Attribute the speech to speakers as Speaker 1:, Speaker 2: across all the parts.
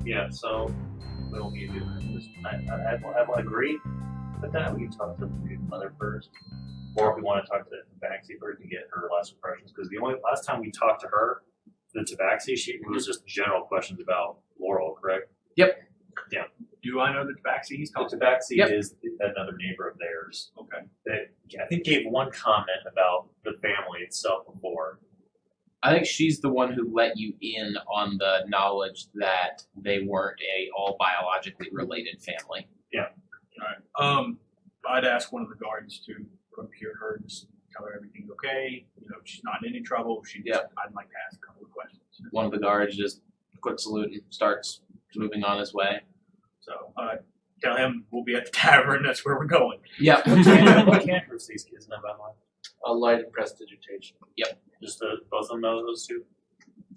Speaker 1: Yeah, so we don't need to do that. I agree with that. We can talk to the mother first. Or if we want to talk to the Tabaxi first and get her last impressions. Because the only last time we talked to her, the Tabaxi, it was just general questions about Laurel, correct?
Speaker 2: Yep.
Speaker 1: Yeah.
Speaker 3: Do I know the Tabaxi he's
Speaker 1: The
Speaker 3: talking
Speaker 1: Tabaxi
Speaker 2: Yep.
Speaker 1: is another neighbor of theirs.
Speaker 3: Okay.
Speaker 1: That I think gave one comment about the family itself before.
Speaker 2: I think she's the one who let you in on the knowledge that they weren't a all biologically related family.
Speaker 1: Yeah.
Speaker 3: All right. I'd ask one of the guards to come hear her and just tell her everything's okay. You know, she's not in any trouble. I'd like to ask a couple of questions.
Speaker 2: One of the guards just quick salute and starts moving on his way.
Speaker 3: So tell him we'll be at the tavern. That's where we're going.
Speaker 2: Yeah.
Speaker 1: What cantrips these kids know about life?
Speaker 4: A light and prestidigitation.
Speaker 1: Just both of them know those two?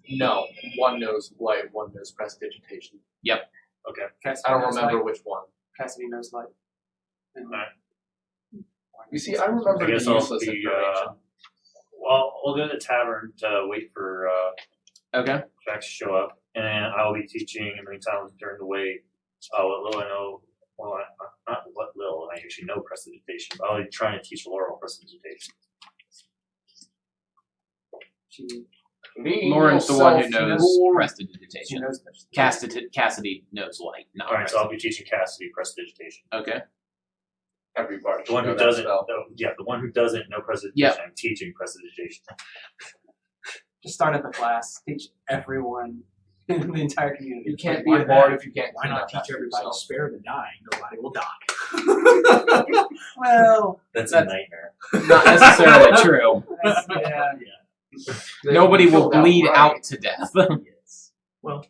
Speaker 4: No, one knows light, one knows prestidigitation.
Speaker 1: Okay.
Speaker 4: I don't remember which one.
Speaker 5: Cassidy knows light.
Speaker 1: Alright.
Speaker 4: You see, I remember
Speaker 1: I
Speaker 4: the
Speaker 1: guess I'll
Speaker 4: useless
Speaker 1: be,
Speaker 4: information.
Speaker 1: well, we'll go to the tavern to wait for
Speaker 2: Okay.
Speaker 1: Jax to show up, and I will be teaching in the meantime during the wait. I'll let Lil know. Well, not let Lil, I actually know prestidigitation, but I'll be trying to teach Laurel prestidigitation.
Speaker 2: Lauren's the one who knows
Speaker 5: She
Speaker 2: prestidigitation.
Speaker 5: knows
Speaker 2: Cassidy knows light, not
Speaker 1: Alright, so I'll be teaching Cassidy prestidigitation.
Speaker 2: Okay.
Speaker 4: Everybody.
Speaker 1: The one who
Speaker 4: should know that
Speaker 1: doesn't,
Speaker 4: spell.
Speaker 1: the one who doesn't know prestidigitation,
Speaker 2: Yeah.
Speaker 1: I'm teaching prestidigitation.
Speaker 5: Just start at the class, teach everyone in the entire community.
Speaker 4: You can't
Speaker 5: Like,
Speaker 4: be
Speaker 5: why
Speaker 4: a bard
Speaker 5: not?
Speaker 4: if you can't
Speaker 3: Why
Speaker 4: clean
Speaker 3: not
Speaker 4: up
Speaker 3: teach
Speaker 4: after
Speaker 3: everybody to
Speaker 4: yourself.
Speaker 3: spare the dying? Nobody will die.
Speaker 5: Well,
Speaker 1: That's a
Speaker 2: That's-
Speaker 1: nightmare.
Speaker 2: Not necessarily true.
Speaker 5: yeah.
Speaker 2: Nobody will
Speaker 4: Filled out
Speaker 2: bleed
Speaker 4: right.
Speaker 2: out to death.
Speaker 1: Yes.
Speaker 3: Well,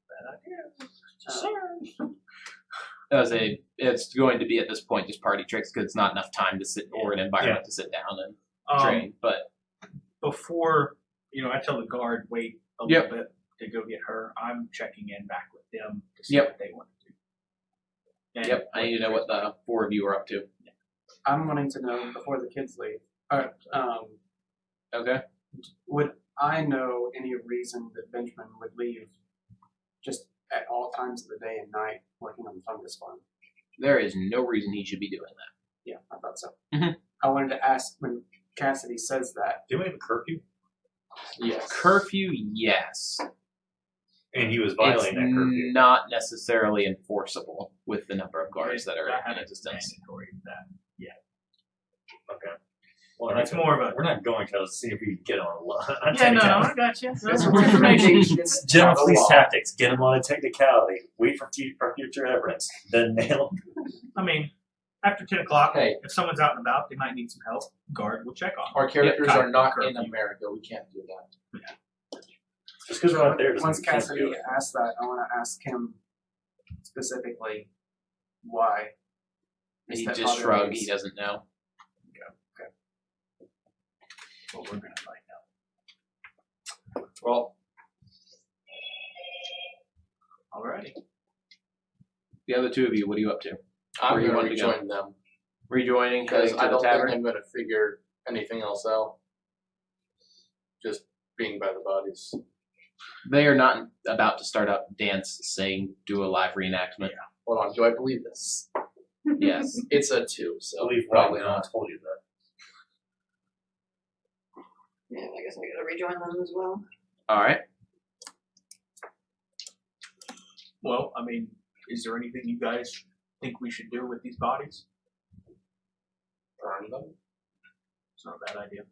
Speaker 3: bad idea.
Speaker 2: It's going to be at this point just party tricks because it's not enough time to sit or an environment to sit down and train. But
Speaker 3: Before, I tell the guard, wait a
Speaker 2: Yep.
Speaker 3: little bit to go get her. I'm checking in back with them to see
Speaker 2: Yep.
Speaker 3: what they want to do. And
Speaker 2: yep, I need to know what the four of you are up to.
Speaker 5: I'm wanting to know before the kids leave.
Speaker 2: Okay.
Speaker 5: Would I know any reason that Benjamin would leave just at all times of the day and night working on the fungus farm?
Speaker 2: There is no reason he should be doing that.
Speaker 5: Yeah, I thought so.
Speaker 2: Mhm.
Speaker 5: I wanted to ask when Cassidy says that.
Speaker 1: Do we have a curfew?
Speaker 4: Yes.
Speaker 2: Curfew, yes.
Speaker 1: And he was
Speaker 2: It's
Speaker 1: violating that curfew.
Speaker 2: not necessarily enforceable with the number of guards that are
Speaker 3: I
Speaker 2: in
Speaker 3: haven't
Speaker 2: existence.
Speaker 3: mandatory that.
Speaker 1: Okay. Well,
Speaker 3: It's more of a.
Speaker 1: we're not going to see if we can get on a
Speaker 3: I got you.
Speaker 5: That's information.
Speaker 1: General
Speaker 4: Not a
Speaker 1: police
Speaker 4: law.
Speaker 1: tactics: get them on a technicality, wait for future evidence, then nail them.
Speaker 3: I mean, after 10 o'clock,
Speaker 4: Hey.
Speaker 3: if someone's out and about, they might need some help. Guard will check on them.
Speaker 4: Our characters
Speaker 3: Yeah,
Speaker 4: are not
Speaker 3: curfew.
Speaker 4: in America. We can't do that.
Speaker 1: Just because we're not there doesn't
Speaker 5: Once
Speaker 1: mean we can't do
Speaker 5: Cassidy
Speaker 1: it.
Speaker 5: asks that, I want to ask him specifically why. his
Speaker 2: He just
Speaker 5: stepfather
Speaker 2: shrugged.
Speaker 5: leaves.
Speaker 2: He doesn't know.
Speaker 3: Well, we're going to find out.
Speaker 4: Well,
Speaker 3: Alrighty.
Speaker 2: The other two of you, what are you up to?
Speaker 4: I'm
Speaker 2: Where you
Speaker 4: going to
Speaker 2: want to go?
Speaker 4: rejoin them
Speaker 2: Rejoining,
Speaker 4: because
Speaker 2: heading to
Speaker 4: I
Speaker 2: the
Speaker 4: don't think
Speaker 2: tavern?
Speaker 4: I'm going to figure anything else out. Just being by the bodies.
Speaker 2: They are not about to start up dance, sing, do a live reenactment.
Speaker 4: Hold on, do I believe this?
Speaker 2: Yes.
Speaker 4: It's a 2,
Speaker 1: I
Speaker 4: so
Speaker 1: believe
Speaker 4: probably
Speaker 1: no one
Speaker 4: not.
Speaker 1: told you that.
Speaker 6: Yeah, I guess I gotta rejoin them as well.
Speaker 2: All right.
Speaker 3: Well, I mean, is there anything you guys think we should do with these bodies?
Speaker 4: Burn them.
Speaker 3: It's not a bad idea.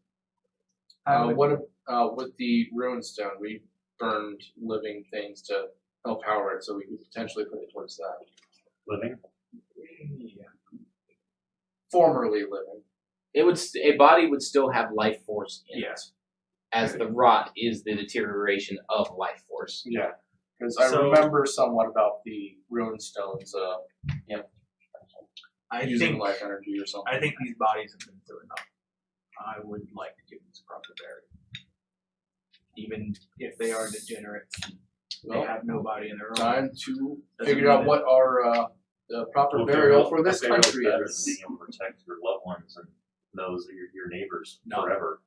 Speaker 4: With the rune stone, we burned living things to help power it, so we could potentially put it towards that.
Speaker 1: Living.
Speaker 3: Yeah.
Speaker 4: Formerly living.
Speaker 2: It would a body would still have life force in it,
Speaker 3: Yes.
Speaker 2: as the rot is the deterioration of life force.
Speaker 4: Yeah. Because I
Speaker 1: So-
Speaker 4: remember somewhat about the rune stones
Speaker 3: I
Speaker 4: using
Speaker 3: think
Speaker 4: life energy or something.
Speaker 3: I think these bodies have been through enough. I would like to give them some proper burial. Even if they are degenerates, they
Speaker 4: Well,
Speaker 3: have no body in their own.
Speaker 4: time to
Speaker 3: Doesn't
Speaker 4: figure out
Speaker 3: mean
Speaker 4: what our the proper
Speaker 1: Well,
Speaker 4: burial for this
Speaker 1: burial's
Speaker 4: country
Speaker 1: better
Speaker 4: is.
Speaker 1: than being able to protect your loved ones and those that your neighbors
Speaker 3: No.
Speaker 1: forever.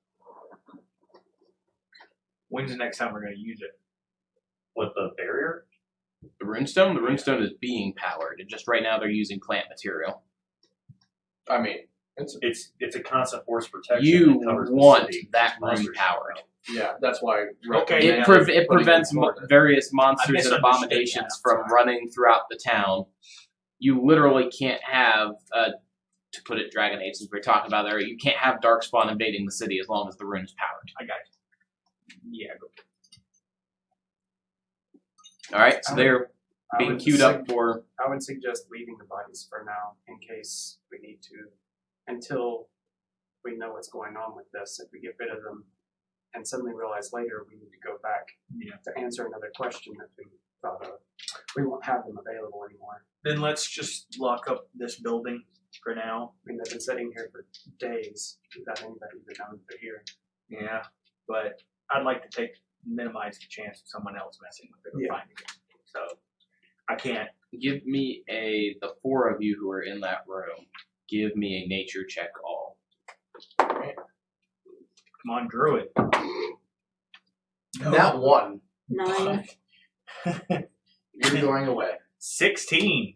Speaker 3: When's the next time we're going to use it?
Speaker 1: What, the barrier?
Speaker 2: The runestone is being powered. And just right now they're using plant material.
Speaker 4: I mean,
Speaker 1: It's a constant force protection.
Speaker 2: You
Speaker 1: that covers the
Speaker 2: want
Speaker 1: city.
Speaker 2: that room
Speaker 1: Monsters
Speaker 2: powered.
Speaker 4: yeah, that's why.
Speaker 3: Okay,
Speaker 2: It,
Speaker 3: yeah.
Speaker 2: it prevents various monsters and
Speaker 3: misunderstood
Speaker 2: abominations
Speaker 3: that,
Speaker 2: from
Speaker 3: sorry.
Speaker 2: running throughout the town. You literally can't have, to put it Dragon Age, since we're talking about there, you can't have Darkspawn invading the city as long as the room is powered.
Speaker 3: I got you. Yeah, go.
Speaker 2: Alright, so they're
Speaker 5: I
Speaker 2: being
Speaker 5: would
Speaker 2: queued up for.
Speaker 5: I would suggest leaving the bodies for now in case we need to, until we know what's going on with this. If we get rid of them and suddenly realize later we need to go back to answer another question that we thought of, we won't have them available anymore.
Speaker 3: Then let's just lock up this building for now.
Speaker 5: I mean, they've been sitting here for days without anybody even knowing they're here.
Speaker 3: Yeah, but I'd like to minimize the chance of someone else messing with it or
Speaker 5: Yeah.
Speaker 3: finding it. So I can't.
Speaker 2: Give me the four of you who are in that room, give me a nature check all.
Speaker 3: Come on, Druid.
Speaker 4: That one.
Speaker 6: 9.
Speaker 4: You're going away.
Speaker 3: 16.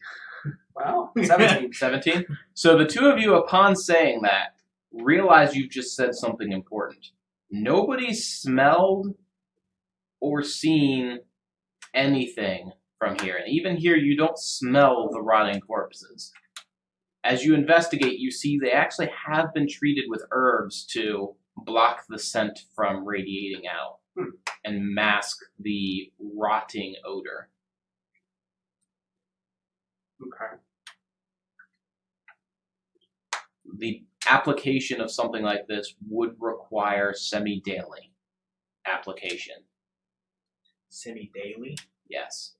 Speaker 5: Wow, 17.
Speaker 2: 17? So the two of you, upon saying that, realize you've just said something important. Nobody smelled or seen anything from here. And even here, you don't smell the rotting corpses. As you investigate, you see they actually have been treated with herbs to block the scent from radiating out and mask the rotting odor.
Speaker 5: Okay.
Speaker 2: The application of something like this would require semi-daily application.
Speaker 3: Semi-daily.
Speaker 2: Yes.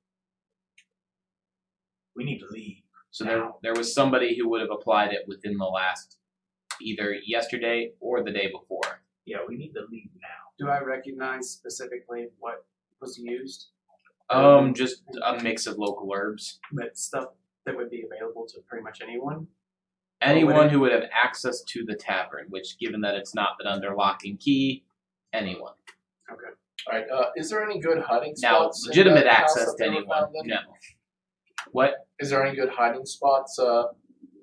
Speaker 3: We need to leave.
Speaker 2: So there was somebody who would have applied it within the last, either yesterday or the day before.
Speaker 3: Yeah, we need to leave now.
Speaker 5: Do I recognize specifically what was used?
Speaker 2: Just a mix of local herbs.
Speaker 5: But stuff that would be available to pretty much anyone?
Speaker 2: Anyone who would have access to the tavern, which, given that it's not been under lock and key, anyone.
Speaker 5: Okay.
Speaker 4: Alright, is there any good hiding
Speaker 2: Now,
Speaker 4: spots? in
Speaker 2: legitimate
Speaker 4: that house
Speaker 2: access
Speaker 4: that
Speaker 2: to
Speaker 4: they were
Speaker 2: anyone.
Speaker 4: found in?
Speaker 2: No. What?
Speaker 4: Is there any good hiding spots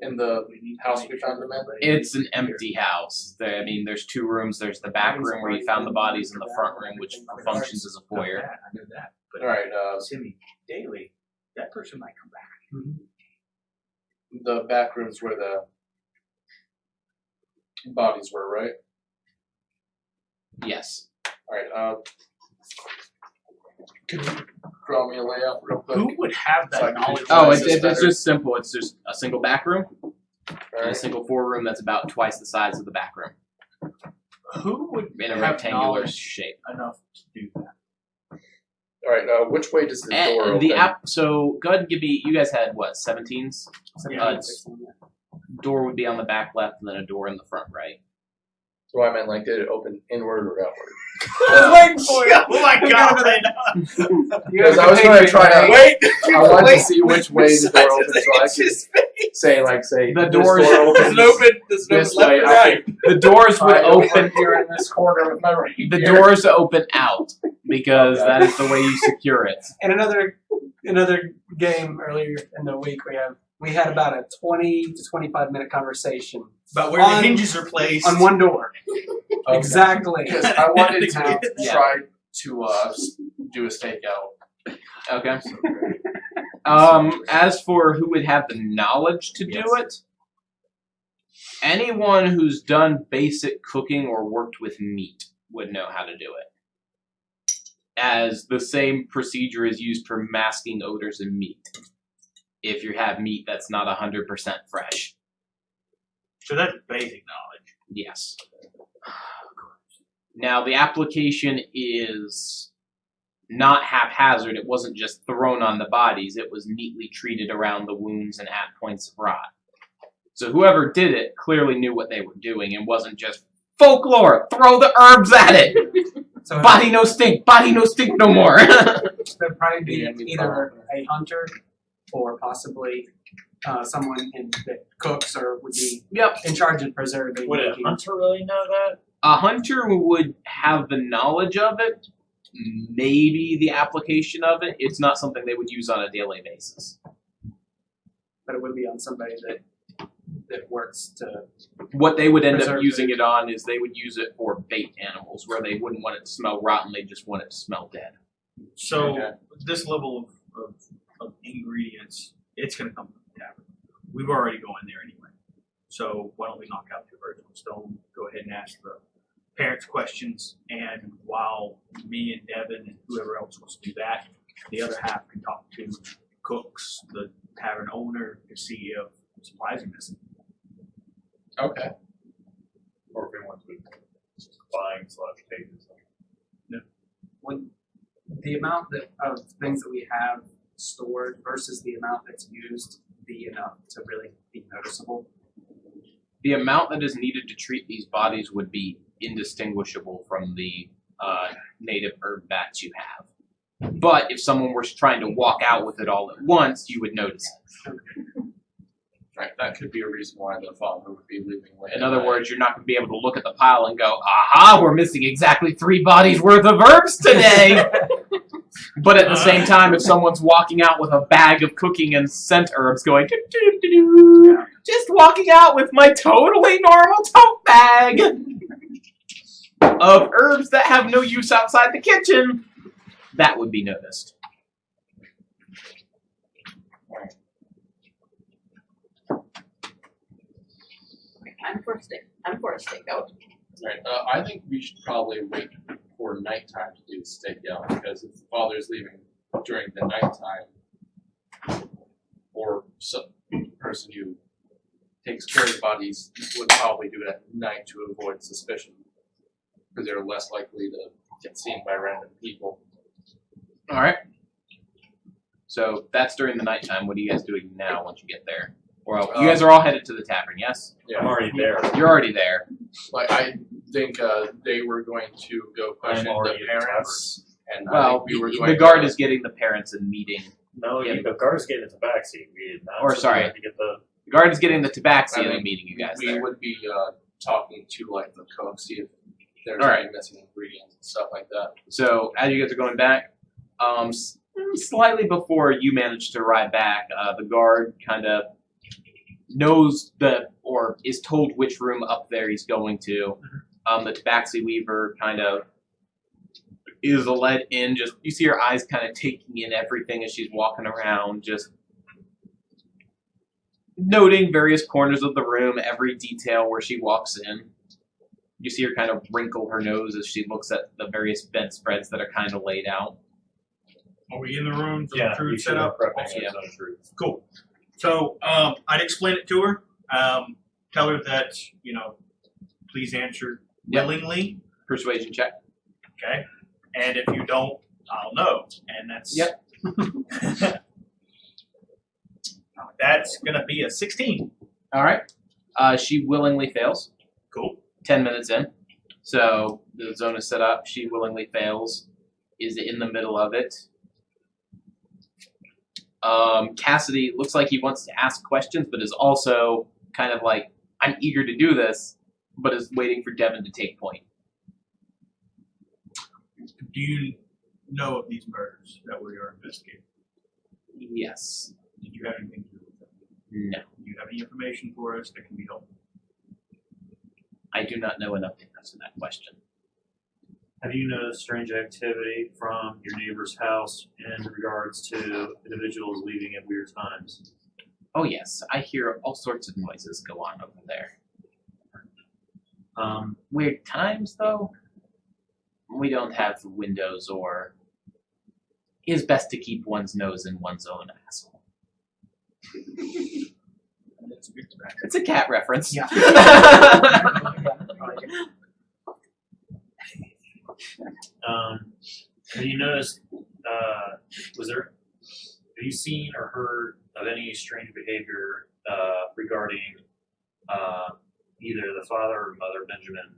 Speaker 4: in the house we found them in?
Speaker 2: It's an empty house. There's two rooms. There's the back room where you found the bodies, and the front room, which functions as a foyer.
Speaker 3: I know that. But
Speaker 4: Alright,
Speaker 3: semi-daily, that person might come back.
Speaker 4: the back rooms where the bodies were, right?
Speaker 2: Yes.
Speaker 4: Alright, could you draw me a layout real quick?
Speaker 3: Who would have
Speaker 4: So I
Speaker 3: that
Speaker 4: can
Speaker 3: knowledge?
Speaker 4: visualize
Speaker 2: Oh,
Speaker 4: this
Speaker 2: it's
Speaker 4: better.
Speaker 2: just simple. It's just a single back room and a
Speaker 4: Alright.
Speaker 2: single four-room that's about twice the size of the back room
Speaker 3: Who would
Speaker 2: in a
Speaker 3: have
Speaker 2: rectangular
Speaker 3: knowledge
Speaker 2: shape.
Speaker 3: enough to do that?
Speaker 4: Alright, which way does the door
Speaker 2: And
Speaker 4: open?
Speaker 2: so go ahead and give me. You guys had what? 17s.
Speaker 3: Yeah.
Speaker 2: Door would be on the back left, and then a door in the front right.
Speaker 4: So I meant like did it open inward or outward?
Speaker 5: I was waiting for you.
Speaker 3: Oh my god!
Speaker 4: Because I was gonna try to
Speaker 3: Wait!
Speaker 4: I wanted to see which way the door opens so I could say
Speaker 2: The
Speaker 4: this
Speaker 2: doors-
Speaker 4: door opens this way.
Speaker 2: The doors would
Speaker 4: I
Speaker 2: open.
Speaker 4: here in this corner with my right
Speaker 2: The
Speaker 4: here.
Speaker 2: doors open out because
Speaker 4: Okay.
Speaker 2: that is the way you secure it.
Speaker 7: In another game earlier in the week, we had about a 20 to 25 minute conversation
Speaker 3: But where
Speaker 7: On-
Speaker 3: the hinges are placed.
Speaker 7: on one door.
Speaker 4: Okay.
Speaker 7: Exactly.
Speaker 4: Because I wanted to
Speaker 2: Yeah.
Speaker 4: try to do a stakeout.
Speaker 2: Okay. As for who would have the knowledge to do it, anyone who's done basic cooking or worked with meat would know how to do it. As the same procedure is used for masking odors in meat. If you have meat that's not 100% fresh.
Speaker 3: So that's basic knowledge.
Speaker 2: Yes. Now, the application is not haphazard. It wasn't just thrown on the bodies. It was neatly treated around the wounds and at points of rot. So whoever did it clearly knew what they were doing and wasn't just folklore, throw the herbs at it.
Speaker 7: So
Speaker 2: Body no stink no more.
Speaker 7: there'd probably be
Speaker 4: Yeah,
Speaker 7: either a hunter or possibly someone that cooks or would be
Speaker 2: Yep.
Speaker 7: in charge of preserving.
Speaker 1: Would a
Speaker 7: making-
Speaker 1: hunter really know that?
Speaker 2: A hunter would have the knowledge of it, maybe the application of it. It's not something they would use on a daily basis.
Speaker 5: But it would be on somebody that works to.
Speaker 2: What they would end up
Speaker 5: Preserve
Speaker 2: using
Speaker 5: food.
Speaker 2: it on is they would use it for bait animals, where they wouldn't want it to smell rotten, they just want it to smell dead.
Speaker 3: So
Speaker 4: Okay.
Speaker 3: this level of ingredients, it's going to come from the tavern. We've already gone there anyway. So why don't we knock out two birds with one stone? Go ahead and ask the parents questions, and while me and Devin and whoever else wants to do that, the other half can talk to cooks, the tavern owner, to see if supplies are missing.
Speaker 4: Okay.
Speaker 1: Or if we want to buying / taking something.
Speaker 5: When the amount of things that we have stored versus the amount that's used be enough to really be noticeable.
Speaker 2: The amount that is needed to treat these bodies would be indistinguishable from the native herb bats you have. But if someone were trying to walk out with it all at once, you would notice it.
Speaker 4: Right. That could be a reason why the father would be leaving late.
Speaker 2: In other words, you're not going to be able to look at the pile and go, aha, we're missing exactly 3 bodies worth of herbs today. But at the same time, if someone's walking out with a bag of cooking and scent herbs going, doo-doo-doo-doo, just walking out with my totally normal tote bag of herbs that have no use outside the kitchen, that would be noticed.
Speaker 6: I'm for a stakeout.
Speaker 4: Right. I think we should probably wait for nighttime to do the stakeout, because if the father's leaving during the nighttime, or some person who takes care of bodies would probably do it at night to avoid suspicion, because they're less likely to get seen by random people.
Speaker 2: All right. So that's during the nighttime. What are you guys doing now once you get there? Well, you guys are all headed to the tavern, yes?
Speaker 1: I'm already there.
Speaker 2: You're already there.
Speaker 4: Like, I think they were going to go question the
Speaker 1: already at the
Speaker 4: parents, and I
Speaker 2: Well,
Speaker 4: think we were
Speaker 2: the
Speaker 4: going
Speaker 2: guard
Speaker 4: to,
Speaker 2: is getting the parents and meeting.
Speaker 1: No,
Speaker 2: Yeah.
Speaker 1: the guard's getting the backseat. We did not.
Speaker 2: Or,
Speaker 1: so
Speaker 2: sorry.
Speaker 1: we have to get the.
Speaker 2: The guard is getting the tabaxi
Speaker 4: I
Speaker 2: and
Speaker 4: mean,
Speaker 2: meeting you guys
Speaker 4: we
Speaker 2: there.
Speaker 4: would be talking to like the cook, see if there's
Speaker 2: Alright.
Speaker 4: any missing ingredients and stuff like that.
Speaker 2: So as you guys are going back, slightly before you manage to arrive back, the guard kind of knows or is told which room up there he's going to. The tabaxi weaver kind of is led in. Just you see her eyes kind of taking in everything as she's walking around, just noting various corners of the room, every detail where she walks in. You see her kind of wrinkle her nose as she looks at the various bedspreads that are kind of laid out.
Speaker 3: Are we in the room? Is the
Speaker 1: Yeah,
Speaker 3: truth
Speaker 1: you
Speaker 3: set
Speaker 1: should
Speaker 3: up?
Speaker 1: prep
Speaker 3: Awesome.
Speaker 1: his own truth.
Speaker 3: Cool. So I'd explain it to her. Tell her that, please answer
Speaker 2: Yep.
Speaker 3: willingly.
Speaker 2: Persuasion check.
Speaker 3: Okay. And if you don't, I'll know. And that's.
Speaker 2: Yep.
Speaker 3: That's gonna be a 16.
Speaker 2: All right. She willingly fails.
Speaker 3: Cool.
Speaker 2: 10 minutes in. So the zone is set up. She willingly fails. Is in the middle of it. Cassidy looks like he wants to ask questions, but is also kind of like, I'm eager to do this, but is waiting for Devin to take point.
Speaker 3: Do you know of these murders that we are investigating?
Speaker 2: Yes.
Speaker 3: Did you have anything to do with them?
Speaker 2: No.
Speaker 3: Do you have any information for us that can be helpful?
Speaker 2: I do not know enough to answer that question.
Speaker 1: Have you noticed strange activity from your neighbor's house in regards to individuals leaving at weird times?
Speaker 2: Oh yes, I hear all sorts of noises go on over there. Weird times, though? We don't have windows, or it is best to keep one's nose in one's own asshole.
Speaker 3: That's a good tobacco.
Speaker 2: It's a cat reference.
Speaker 5: Yeah.
Speaker 1: Have you noticed, have you seen or heard of any strange behavior regarding either the father or mother, Benjamin,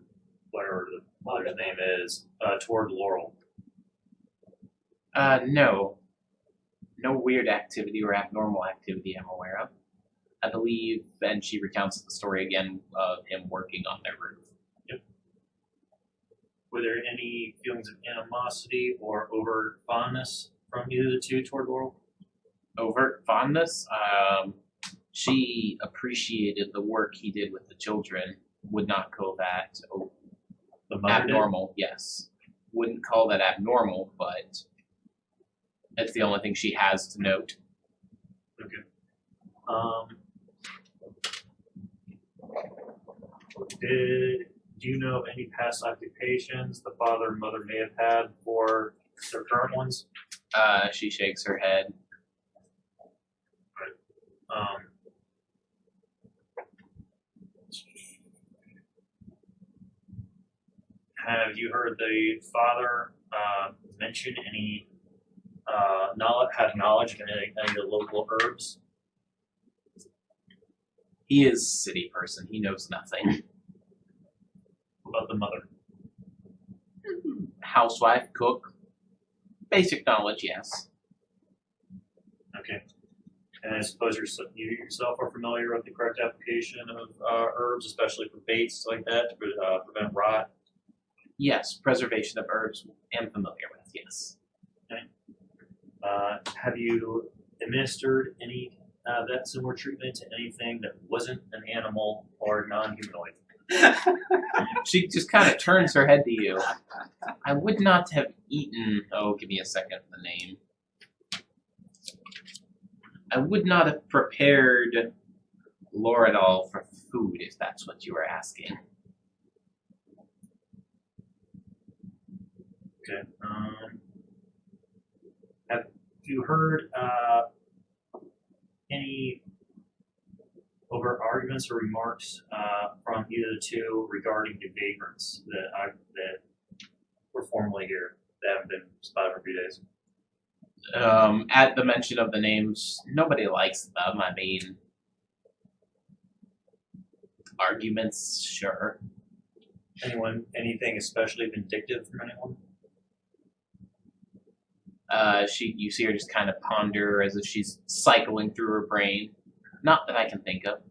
Speaker 1: whatever the mother's name is, toward Laurel?
Speaker 2: No. No weird activity or abnormal activity I'm aware of. I believe, and she recounts the story again of him working on their roof.
Speaker 1: Were there any feelings of animosity or over fondness from either of the two toward Laurel?
Speaker 2: Overt fondness. She appreciated the work he did with the children. Would not call that
Speaker 1: The mother did?
Speaker 2: abnormal. Yes, wouldn't call that abnormal, but it's the only thing she has to note.
Speaker 1: Okay. Do you know of any past occupations the father and mother may have had for their current ones?
Speaker 2: She shakes her head.
Speaker 1: Have you heard the father mention any knowledge of any of the local herbs?
Speaker 2: He is a city person. He knows nothing.
Speaker 1: What about the mother?
Speaker 2: Housewife, cook, basic knowledge, yes.
Speaker 1: Okay. And I suppose you yourself are familiar with the correct application of herbs, especially for baits like that, to prevent rot.
Speaker 2: Yes, preservation of herbs I'm familiar with, yes.
Speaker 1: Have you administered any that similar treatment to anything that wasn't an animal or non-humanoid?
Speaker 2: She just kind of turns her head to you. I would not have eaten. Oh, give me a second for the name. I would not have prepared Loradol for food if that's what you were asking.
Speaker 1: Okay. Have you heard any overt arguments or remarks from either of the two regarding the vagrants that were formerly here that haven't been spotted for a few days?
Speaker 2: At the mention of the names, nobody likes them. I mean, arguments, sure.
Speaker 1: Anything especially vindictive from anyone?
Speaker 2: You see her just kind of ponder as if she's cycling through her brain. Not that I can think of.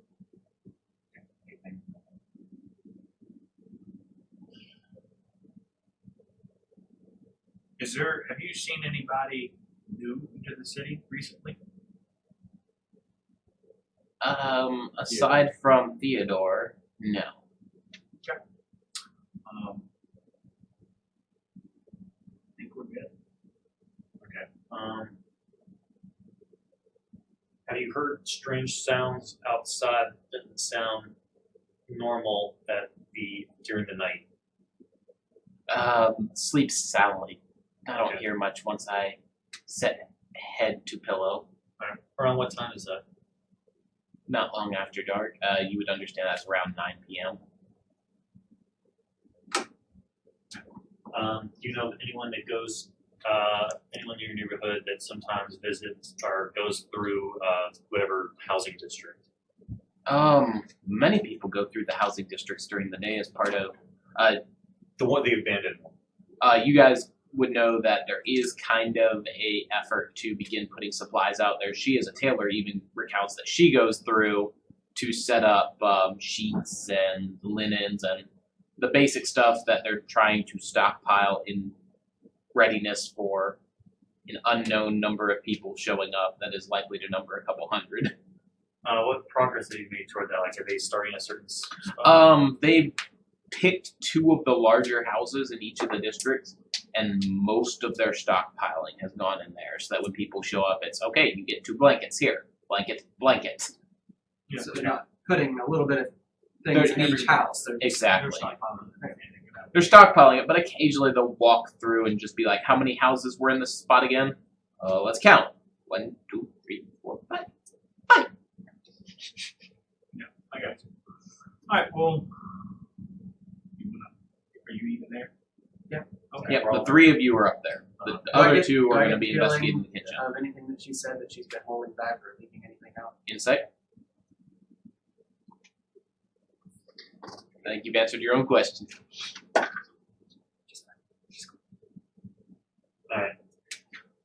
Speaker 3: Have you seen anybody new into the city recently?
Speaker 2: Aside from Theodore, no.
Speaker 3: I think we're good.
Speaker 1: Have you heard strange sounds outside that sound normal during the night?
Speaker 2: Sleep soundly. I don't
Speaker 1: Okay.
Speaker 2: hear much once I set head to pillow.
Speaker 1: Around what time is that?
Speaker 2: Not long after dark. You would understand that's around 9 p.m.
Speaker 1: Do you know of anyone that goes, anyone in your neighborhood that sometimes visits or goes through whatever housing district?
Speaker 2: Many people go through the housing districts during the day as part of.
Speaker 1: The abandoned one.
Speaker 2: You guys would know that there is kind of a effort to begin putting supplies out there. She, as a tailor, even recounts that she goes through to set up sheets and linens and the basic stuff that they're trying to stockpile in readiness for an unknown number of people showing up that is likely to number a couple hundred.
Speaker 1: What progress have you made toward that? Like, are they starting a certain spot?
Speaker 2: They picked two of the larger houses in each of the districts, and most of their stockpiling has gone in there, so that when people show up, it's okay, you get 2 blankets here, blanket.
Speaker 3: Yeah.
Speaker 7: So they're not putting a little bit of things in each house. They're just,
Speaker 2: Exactly.
Speaker 3: They're
Speaker 2: They're stockpiling it, but occasionally they'll walk through and just be like, how many houses were in this spot again? Let's count. 1, 2, 3, 4, 5.
Speaker 3: I got you. All right. Well, are you even there?
Speaker 7: Yeah.
Speaker 3: Okay.
Speaker 2: Yep, the 3 of you are up there. The
Speaker 7: do I
Speaker 2: other
Speaker 7: get-
Speaker 2: 2
Speaker 7: do
Speaker 2: are
Speaker 7: I
Speaker 2: going to
Speaker 7: get
Speaker 2: be
Speaker 7: the feeling
Speaker 2: investigating the kitchen.
Speaker 7: Of anything that she said that she's been holding back or leaving anything out?
Speaker 2: Insight? I think you've answered your own question.
Speaker 1: Alright.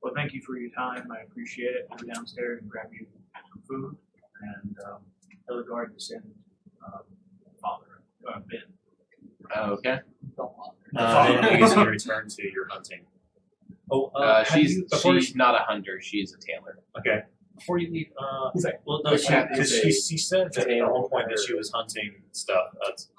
Speaker 3: Well, thank you for your time. I appreciate it. Go downstairs and grab you some food, and tell the guard to send Father Ben.
Speaker 2: Okay.
Speaker 1: Then I guess you return to your hunting. Oh, have
Speaker 2: she's
Speaker 1: you, before
Speaker 2: she's not a hunter. She's a tailor.
Speaker 1: okay. Before you leave,
Speaker 7: He's like,
Speaker 1: well, no,
Speaker 4: Which cat
Speaker 1: because
Speaker 4: is
Speaker 1: she said that at one point that she was hunting stuff. That's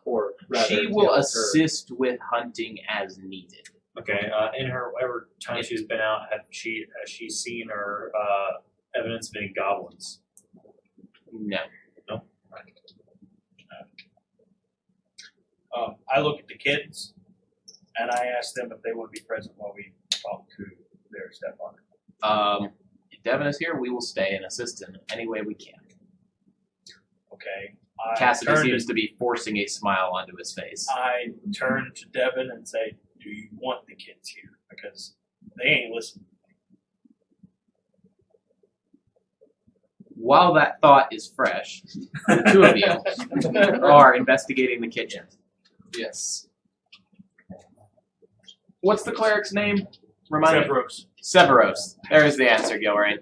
Speaker 4: Or rather,
Speaker 2: She will
Speaker 4: her-
Speaker 2: assist with hunting as needed.
Speaker 1: okay. In her whatever time she's been out, has she seen or evidence of any goblins?
Speaker 2: No.
Speaker 3: I look at the kids, and I ask them if they want to be present while we talk to their stepfather.
Speaker 2: If Devin is here, we will stay and assist in any way we can.
Speaker 3: Okay.
Speaker 2: Cassidy seems to be forcing a smile onto his face.
Speaker 3: I turn to Devin and say, "Do you want the kids here? Because they ain't listening."
Speaker 2: While that thought is fresh, the two of you are investigating the kitchen.
Speaker 4: Yes.
Speaker 2: What's the cleric's name? Remind me.
Speaker 3: Severus.
Speaker 2: Severos. There is the answer, Gilrain.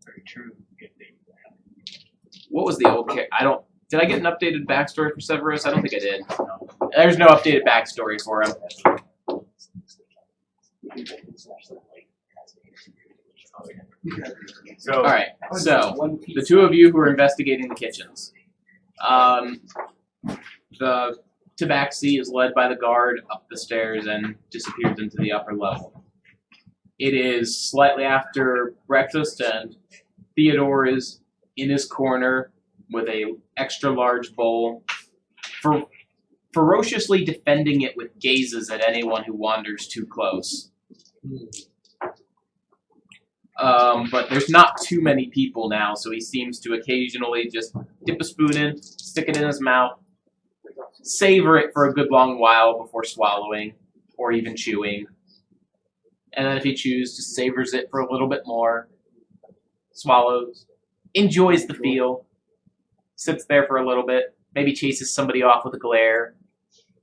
Speaker 3: Very true.
Speaker 2: What was the old did I get an updated backstory for Severos? I don't think I did. There's no updated backstory for him.
Speaker 3: So,
Speaker 2: Alright, so the two of you who are investigating the kitchens. The tabaxi is led by the guard up the stairs and disappears into the upper level. It is slightly after breakfast, and Theodore is in his corner with a extra large bowl, ferociously defending it with gazes at anyone who wanders too close. But there's not too many people now, so he seems to occasionally just dip a spoon in, stick it in his mouth, savor it for a good long while before swallowing, or even chewing. And then if he chews, just savors it for a little bit more, swallows, enjoys the feel, sits there for a little bit, maybe chases somebody off with a glare.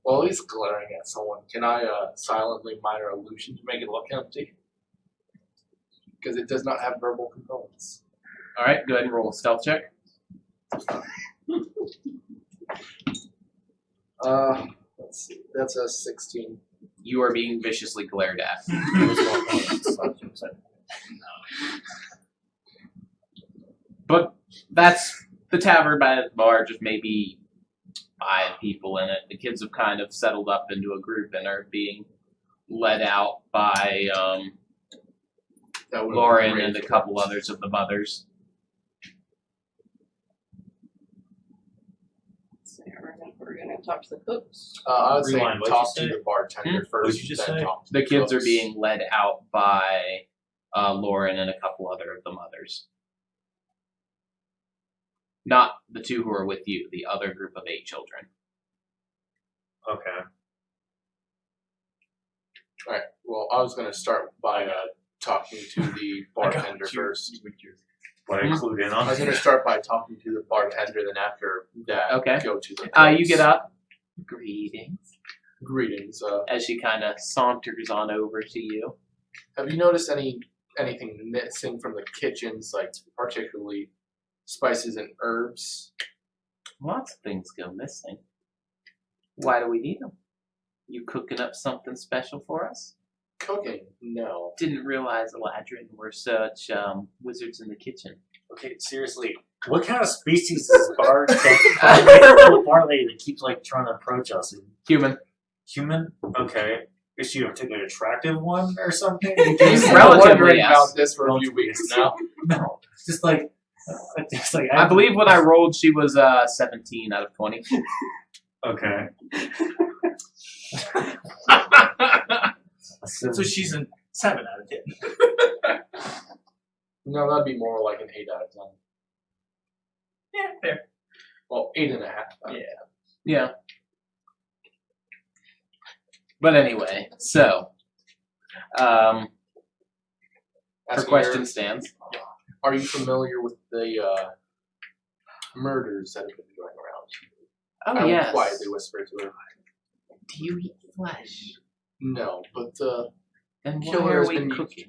Speaker 4: While he's glaring at someone, can I silently minor illusion to make it look empty? Because it does not have verbal components.
Speaker 2: Alright, go ahead and roll a stealth check.
Speaker 4: Let's see. That's a 16.
Speaker 2: You are being viciously glared at. But that's the tavern by the bar, just maybe 5 people in it. The kids have kind of settled up into a group and are being led out by
Speaker 4: That would
Speaker 2: Lauren and a couple others of the mothers.
Speaker 6: So we're gonna talk to the cooks.
Speaker 4: I would say
Speaker 1: Rewind, what'd
Speaker 4: talk
Speaker 1: you
Speaker 4: to
Speaker 1: say?
Speaker 4: the bartender
Speaker 1: What'd
Speaker 4: first.
Speaker 1: you just
Speaker 4: then
Speaker 1: say?
Speaker 4: talk to
Speaker 2: The kids are
Speaker 4: cooks.
Speaker 2: being led out by Lauren and a couple other of the mothers. Not the 2 who are with you, the other group of 8 children.
Speaker 1: Okay.
Speaker 4: Alright, well, I was going to start by talking to the bartender first.
Speaker 1: What I clued in
Speaker 4: I
Speaker 1: on.
Speaker 4: was going to start by talking to the bartender, then after that,
Speaker 2: Okay.
Speaker 4: go to the
Speaker 2: You
Speaker 4: cooks.
Speaker 2: get up. Greetings.
Speaker 4: Greetings.
Speaker 2: As she kind of saunters on over to you.
Speaker 4: Have you noticed anything missing from the kitchens, like particularly spices and herbs?
Speaker 2: Lots of things go missing. Why do we need them? You cooking up something special for us?
Speaker 4: Cooking? No.
Speaker 2: Didn't realize Eladrin were such wizards in the kitchen.
Speaker 1: Okay, seriously, what kind of species is Bard? That Bard lady that keeps like trying to approach us?
Speaker 2: Human.
Speaker 1: Human? Okay. Is she a particularly attractive one or something?
Speaker 2: He's
Speaker 4: I've
Speaker 2: relatively,
Speaker 4: been wondering
Speaker 2: yes.
Speaker 4: about this for a few weeks now.
Speaker 1: No, just like
Speaker 2: I believe when I rolled, she was 17 out of 20.
Speaker 1: Okay.
Speaker 3: So she's a 7 out of 10.
Speaker 4: No, that'd be more like an 8 out of 10.
Speaker 3: Yeah, fair.
Speaker 4: Well, 8.5.
Speaker 3: Yeah.
Speaker 2: Yeah. But anyway, so her
Speaker 4: Asking
Speaker 2: question
Speaker 4: her,
Speaker 2: stands.
Speaker 4: are you familiar with the murders that have been going around?
Speaker 2: Oh,
Speaker 4: I will
Speaker 2: yes.
Speaker 4: quietly whisper to her.
Speaker 2: Do you eat flesh?
Speaker 4: No, but
Speaker 2: Then why
Speaker 4: Killer
Speaker 2: are
Speaker 4: has
Speaker 2: we
Speaker 4: been
Speaker 2: cooking?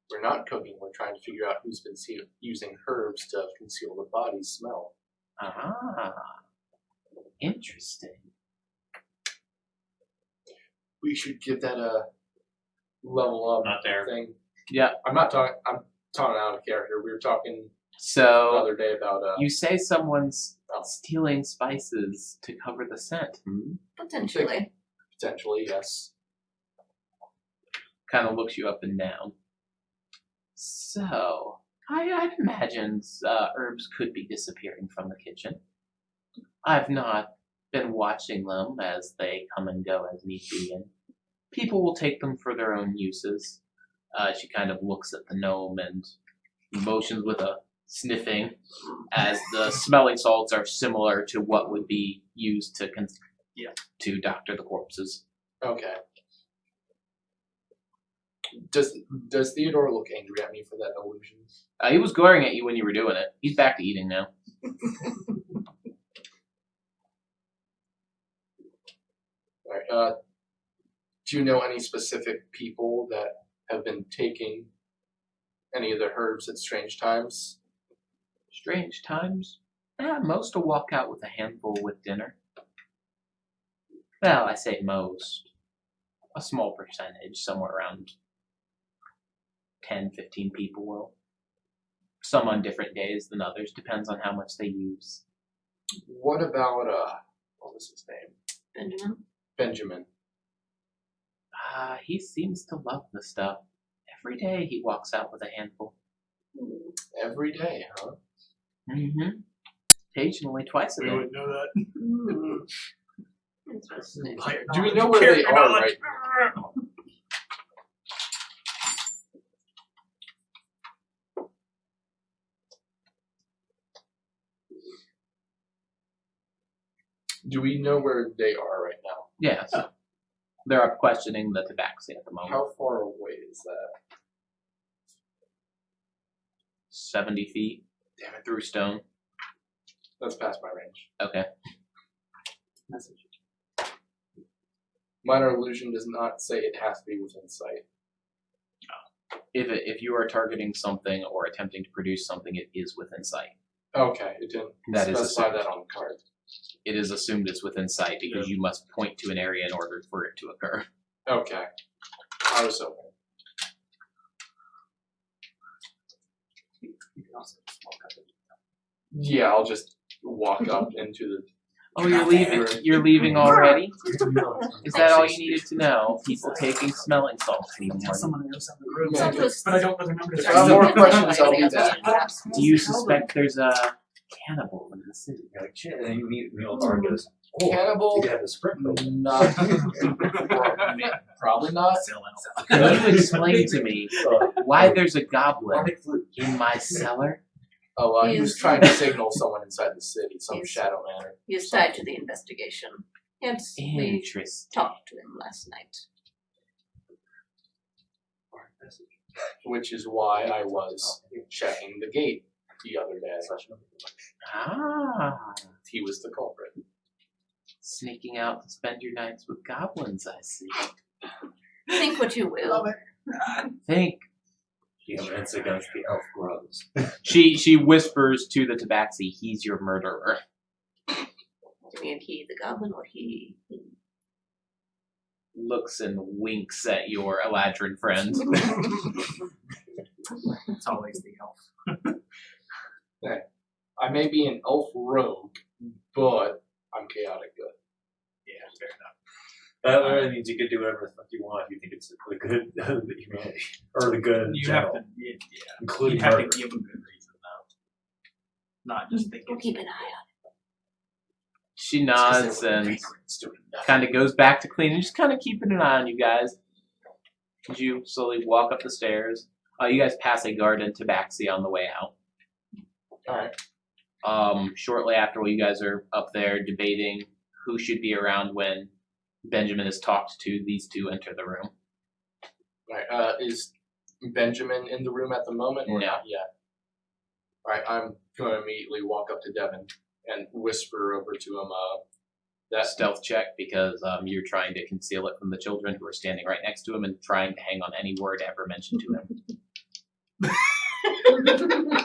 Speaker 4: we're not cooking. We're trying to figure out who's been using herbs to conceal the body smell.
Speaker 2: Ah, interesting.
Speaker 4: We should give that a level up
Speaker 1: Not there.
Speaker 4: thing.
Speaker 2: Yeah.
Speaker 4: I'm talking out of character. We were talking the
Speaker 2: So
Speaker 4: other day about
Speaker 2: you say someone's
Speaker 4: Oh.
Speaker 2: stealing spices to cover the scent.
Speaker 6: Potentially.
Speaker 4: potentially, yes.
Speaker 2: Kind of looks you up and down. So I'd imagined herbs could be disappearing from the kitchen. I've not been watching them as they come and go as need be, and people will take them for their own uses. She kind of looks at the gnome and motions with a sniffing, as the smelling salts are similar to what would be used to to doctor the corpses.
Speaker 4: Okay. Does Theodore look angry at me for that illusion?
Speaker 2: He was glaring at you when you were doing it. He's back to eating now.
Speaker 4: Alright, do you know any specific people that have been taking any of the herbs at strange times?
Speaker 2: Strange times. Most will walk out with a handful with dinner. Well, I say most. A small percentage, somewhere around 10, 15 people will. Some on different days than others, depends on how much they use.
Speaker 4: What about, what was his name?
Speaker 6: Benjamin.
Speaker 4: Benjamin.
Speaker 2: He seems to love the stuff. Every day he walks out with a handful.
Speaker 4: Every day, huh?
Speaker 2: Mm-hmm. Occasionally, twice a
Speaker 3: We
Speaker 2: day.
Speaker 3: would know that.
Speaker 6: Interesting.
Speaker 4: Do we know where they are right now? Do we know where they are right now?
Speaker 2: Yes. They're up questioning the tabaxi at the moment.
Speaker 4: How far away is that?
Speaker 2: 70 feet.
Speaker 4: Damn it,
Speaker 2: Through stone.
Speaker 4: that's past my range.
Speaker 2: Okay.
Speaker 4: Minor illusion does not say it has to be within sight.
Speaker 2: If you are targeting something or attempting to produce something, it is within sight.
Speaker 4: Okay, it didn't
Speaker 2: That is
Speaker 4: specify
Speaker 2: assumed.
Speaker 4: that on the card.
Speaker 2: It is assumed it's within sight because you must point to an area in order for it to occur.
Speaker 4: Okay. I was hoping.
Speaker 5: You can also just walk up and
Speaker 4: Yeah, I'll just walk up into the.
Speaker 2: Oh, you're leaving. You're leaving already? Is that all you needed to know? People taking smelling salts anymore.
Speaker 7: Someone else in the room,
Speaker 4: Yeah.
Speaker 7: but I don't know the number.
Speaker 4: If I have more questions, I'll do that.
Speaker 2: Do you suspect there's a cannibal in the city?
Speaker 1: You're like, shit, and you meet Neil Vargas. Oh,
Speaker 4: Cannibal?
Speaker 1: you have the sprint program.
Speaker 4: Not. Probably not.
Speaker 3: Sell out.
Speaker 2: Can you explain to me why there's a goblin in my cellar?
Speaker 4: Oh, he was
Speaker 6: He's-
Speaker 4: trying to signal someone inside the city, some
Speaker 6: He's-
Speaker 4: shadow manner.
Speaker 6: He is tied to the investigation. Hence, we
Speaker 2: Interesting.
Speaker 6: talked to him last night.
Speaker 4: Which is why I was checking the gate the other day.
Speaker 2: Ah,
Speaker 4: He was the culprit.
Speaker 2: sneaking out to spend your nights with goblins, I see.
Speaker 6: Think what you will.
Speaker 2: Think.
Speaker 1: The evidence against the elf grows.
Speaker 2: She whispers to the tabaxi, he's your murderer.
Speaker 6: You mean he the goblin or he?
Speaker 2: Looks and winks at your Eladrin friend.
Speaker 3: It's always the elf.
Speaker 4: I may be an elf rogue, but I'm chaotic good.
Speaker 3: Yeah, fair enough.
Speaker 1: That really means you can do whatever the fuck you want if you think it's the good of the humanity. Or the good in
Speaker 3: You have
Speaker 1: general,
Speaker 3: to, yeah,
Speaker 1: including
Speaker 3: you have
Speaker 1: murder.
Speaker 3: to give them good reason though. Not just think
Speaker 6: We'll
Speaker 3: it's
Speaker 6: keep an eye on
Speaker 2: She nods and kind of goes back to cleaning, just kind of keeping an eye on you guys. As you slowly walk up the stairs, you guys pass a garden tabaxi on the way out.
Speaker 4: Alright.
Speaker 2: Shortly after, while you guys are up there debating who should be around when Benjamin is talked to, these two enter the room.
Speaker 4: Alright, is Benjamin in the room at the moment or
Speaker 2: No.
Speaker 4: not yet? Alright, I'm going to immediately walk up to Devin and whisper over to him, that
Speaker 2: Stealth check, because you're trying to conceal it from the children who are standing right next to him and trying to hang on any word ever mentioned to him.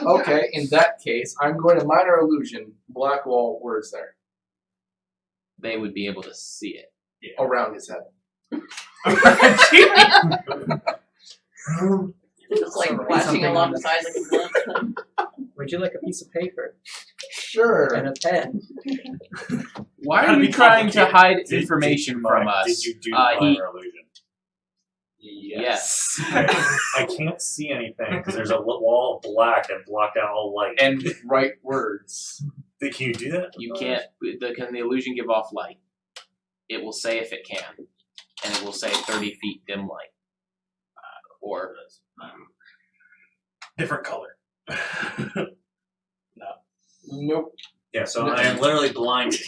Speaker 4: Okay, in that case, I'm going to minor illusion black wall. Where is there?
Speaker 2: They would be able to see it.
Speaker 4: Around his head.
Speaker 6: Just like
Speaker 7: Something
Speaker 6: flashing
Speaker 7: on
Speaker 6: alongside like a gun.
Speaker 7: Would you like a piece of paper
Speaker 4: Sure.
Speaker 7: and a pen?
Speaker 2: Why
Speaker 1: Gotta
Speaker 2: are
Speaker 1: be
Speaker 2: you trying to hide
Speaker 1: Did-
Speaker 2: information
Speaker 1: did-
Speaker 2: from
Speaker 1: Frank,
Speaker 2: us?
Speaker 1: Did you do
Speaker 2: He-
Speaker 1: minor illusion?
Speaker 2: Yes.
Speaker 1: I can't see anything because there's a wall of black that blocked out all light.
Speaker 4: And write words.
Speaker 1: Can you do that?
Speaker 2: You can't. Can the illusion give off light? It will say if it can, and it will say 30 feet dim light. Or
Speaker 1: Different color.
Speaker 4: Nope.
Speaker 1: Yeah, so I am literally blinded.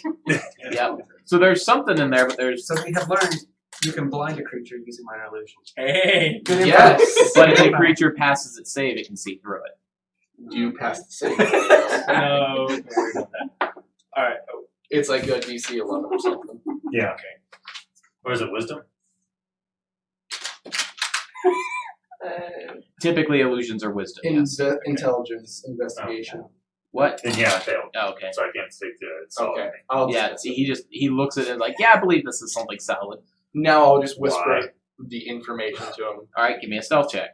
Speaker 2: yeah. So there's something in there, but there's
Speaker 7: So we have learned you can blind a creature using minor illusion.
Speaker 1: Hey!
Speaker 7: Good info.
Speaker 2: yes. But if
Speaker 7: Good
Speaker 2: a
Speaker 7: info.
Speaker 2: creature passes its save, it can see through it.
Speaker 4: Do you pass the save?
Speaker 3: No, don't worry about that. All right.
Speaker 4: It's like a DC 11 or something.
Speaker 1: Yeah, okay. Or is it wisdom?
Speaker 2: Typically, illusions are wisdom. Yes.
Speaker 4: Intelligence, investigation.
Speaker 2: What?
Speaker 1: Then yeah, I failed.
Speaker 2: Oh, okay.
Speaker 1: So I can't stick to it. So
Speaker 4: Okay. I'll
Speaker 2: Yeah.
Speaker 4: just,
Speaker 2: See, he looks at it like, yeah, I believe this is something solid.
Speaker 4: now I'll just whisper
Speaker 1: Why?
Speaker 4: the information to him.
Speaker 2: All right, give me a stealth check.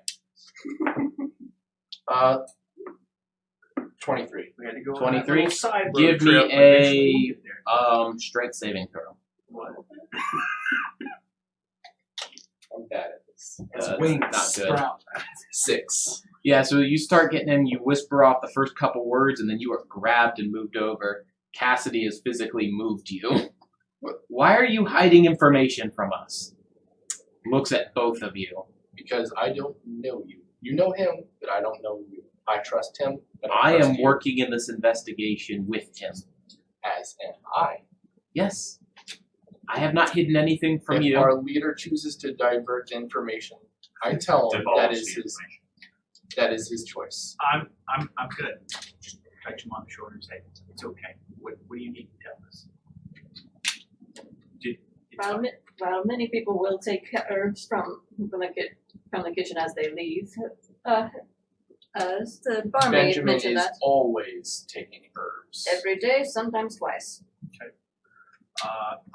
Speaker 4: 23.
Speaker 3: We had to go
Speaker 2: 23?
Speaker 3: on that side road
Speaker 2: Give me
Speaker 3: trip, but eventually we'll get there.
Speaker 2: Strength saving throw.
Speaker 3: What?
Speaker 4: I'm bad at this.
Speaker 7: Wings
Speaker 2: not good.
Speaker 7: sprout.
Speaker 4: 6.
Speaker 2: Yeah, so you start getting in, you whisper off the first couple words, and then you are grabbed and moved over. Cassidy has physically moved you. Why are you hiding information from us? Looks at both of you.
Speaker 4: Because I don't know you. You know him, but I don't know you. I trust him, but
Speaker 2: I
Speaker 4: trust
Speaker 2: am
Speaker 4: you,
Speaker 2: working in this investigation with him.
Speaker 4: as am I.
Speaker 2: Yes. I have not hidden anything from
Speaker 4: if
Speaker 2: you.
Speaker 4: our leader chooses to divert information, I tell him
Speaker 1: Divulge
Speaker 4: that
Speaker 1: the
Speaker 4: is his
Speaker 1: information.
Speaker 4: that is his choice.
Speaker 3: I'm good. Just touch him on the shoulder and say, it's okay. What do you need to tell us? It's fine.
Speaker 6: Well, many people will take herbs from the kitchen as they leave. As the barmaid
Speaker 4: Benjamin
Speaker 6: mentioned
Speaker 4: is
Speaker 6: that
Speaker 4: always taking herbs.
Speaker 6: every day, sometimes twice.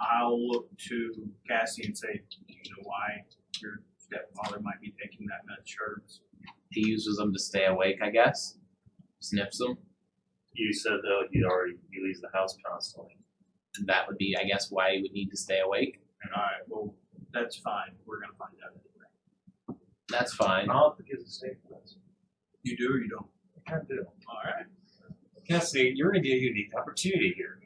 Speaker 3: I'll look to Cassie and say, do you know why your stepfather might be taking that much herbs?
Speaker 2: He uses them to stay awake, I guess. Sniffs them.
Speaker 1: You said though he leaves the house constantly.
Speaker 2: That would be, I guess, why he would need to stay awake.
Speaker 3: All right, well, that's fine. We're gonna find out anyway.
Speaker 2: That's fine.
Speaker 1: I'll have to get the safe for this.
Speaker 3: You do or you don't?
Speaker 1: I can't do.
Speaker 3: All right.
Speaker 1: Cassie, you're gonna get a unique opportunity here.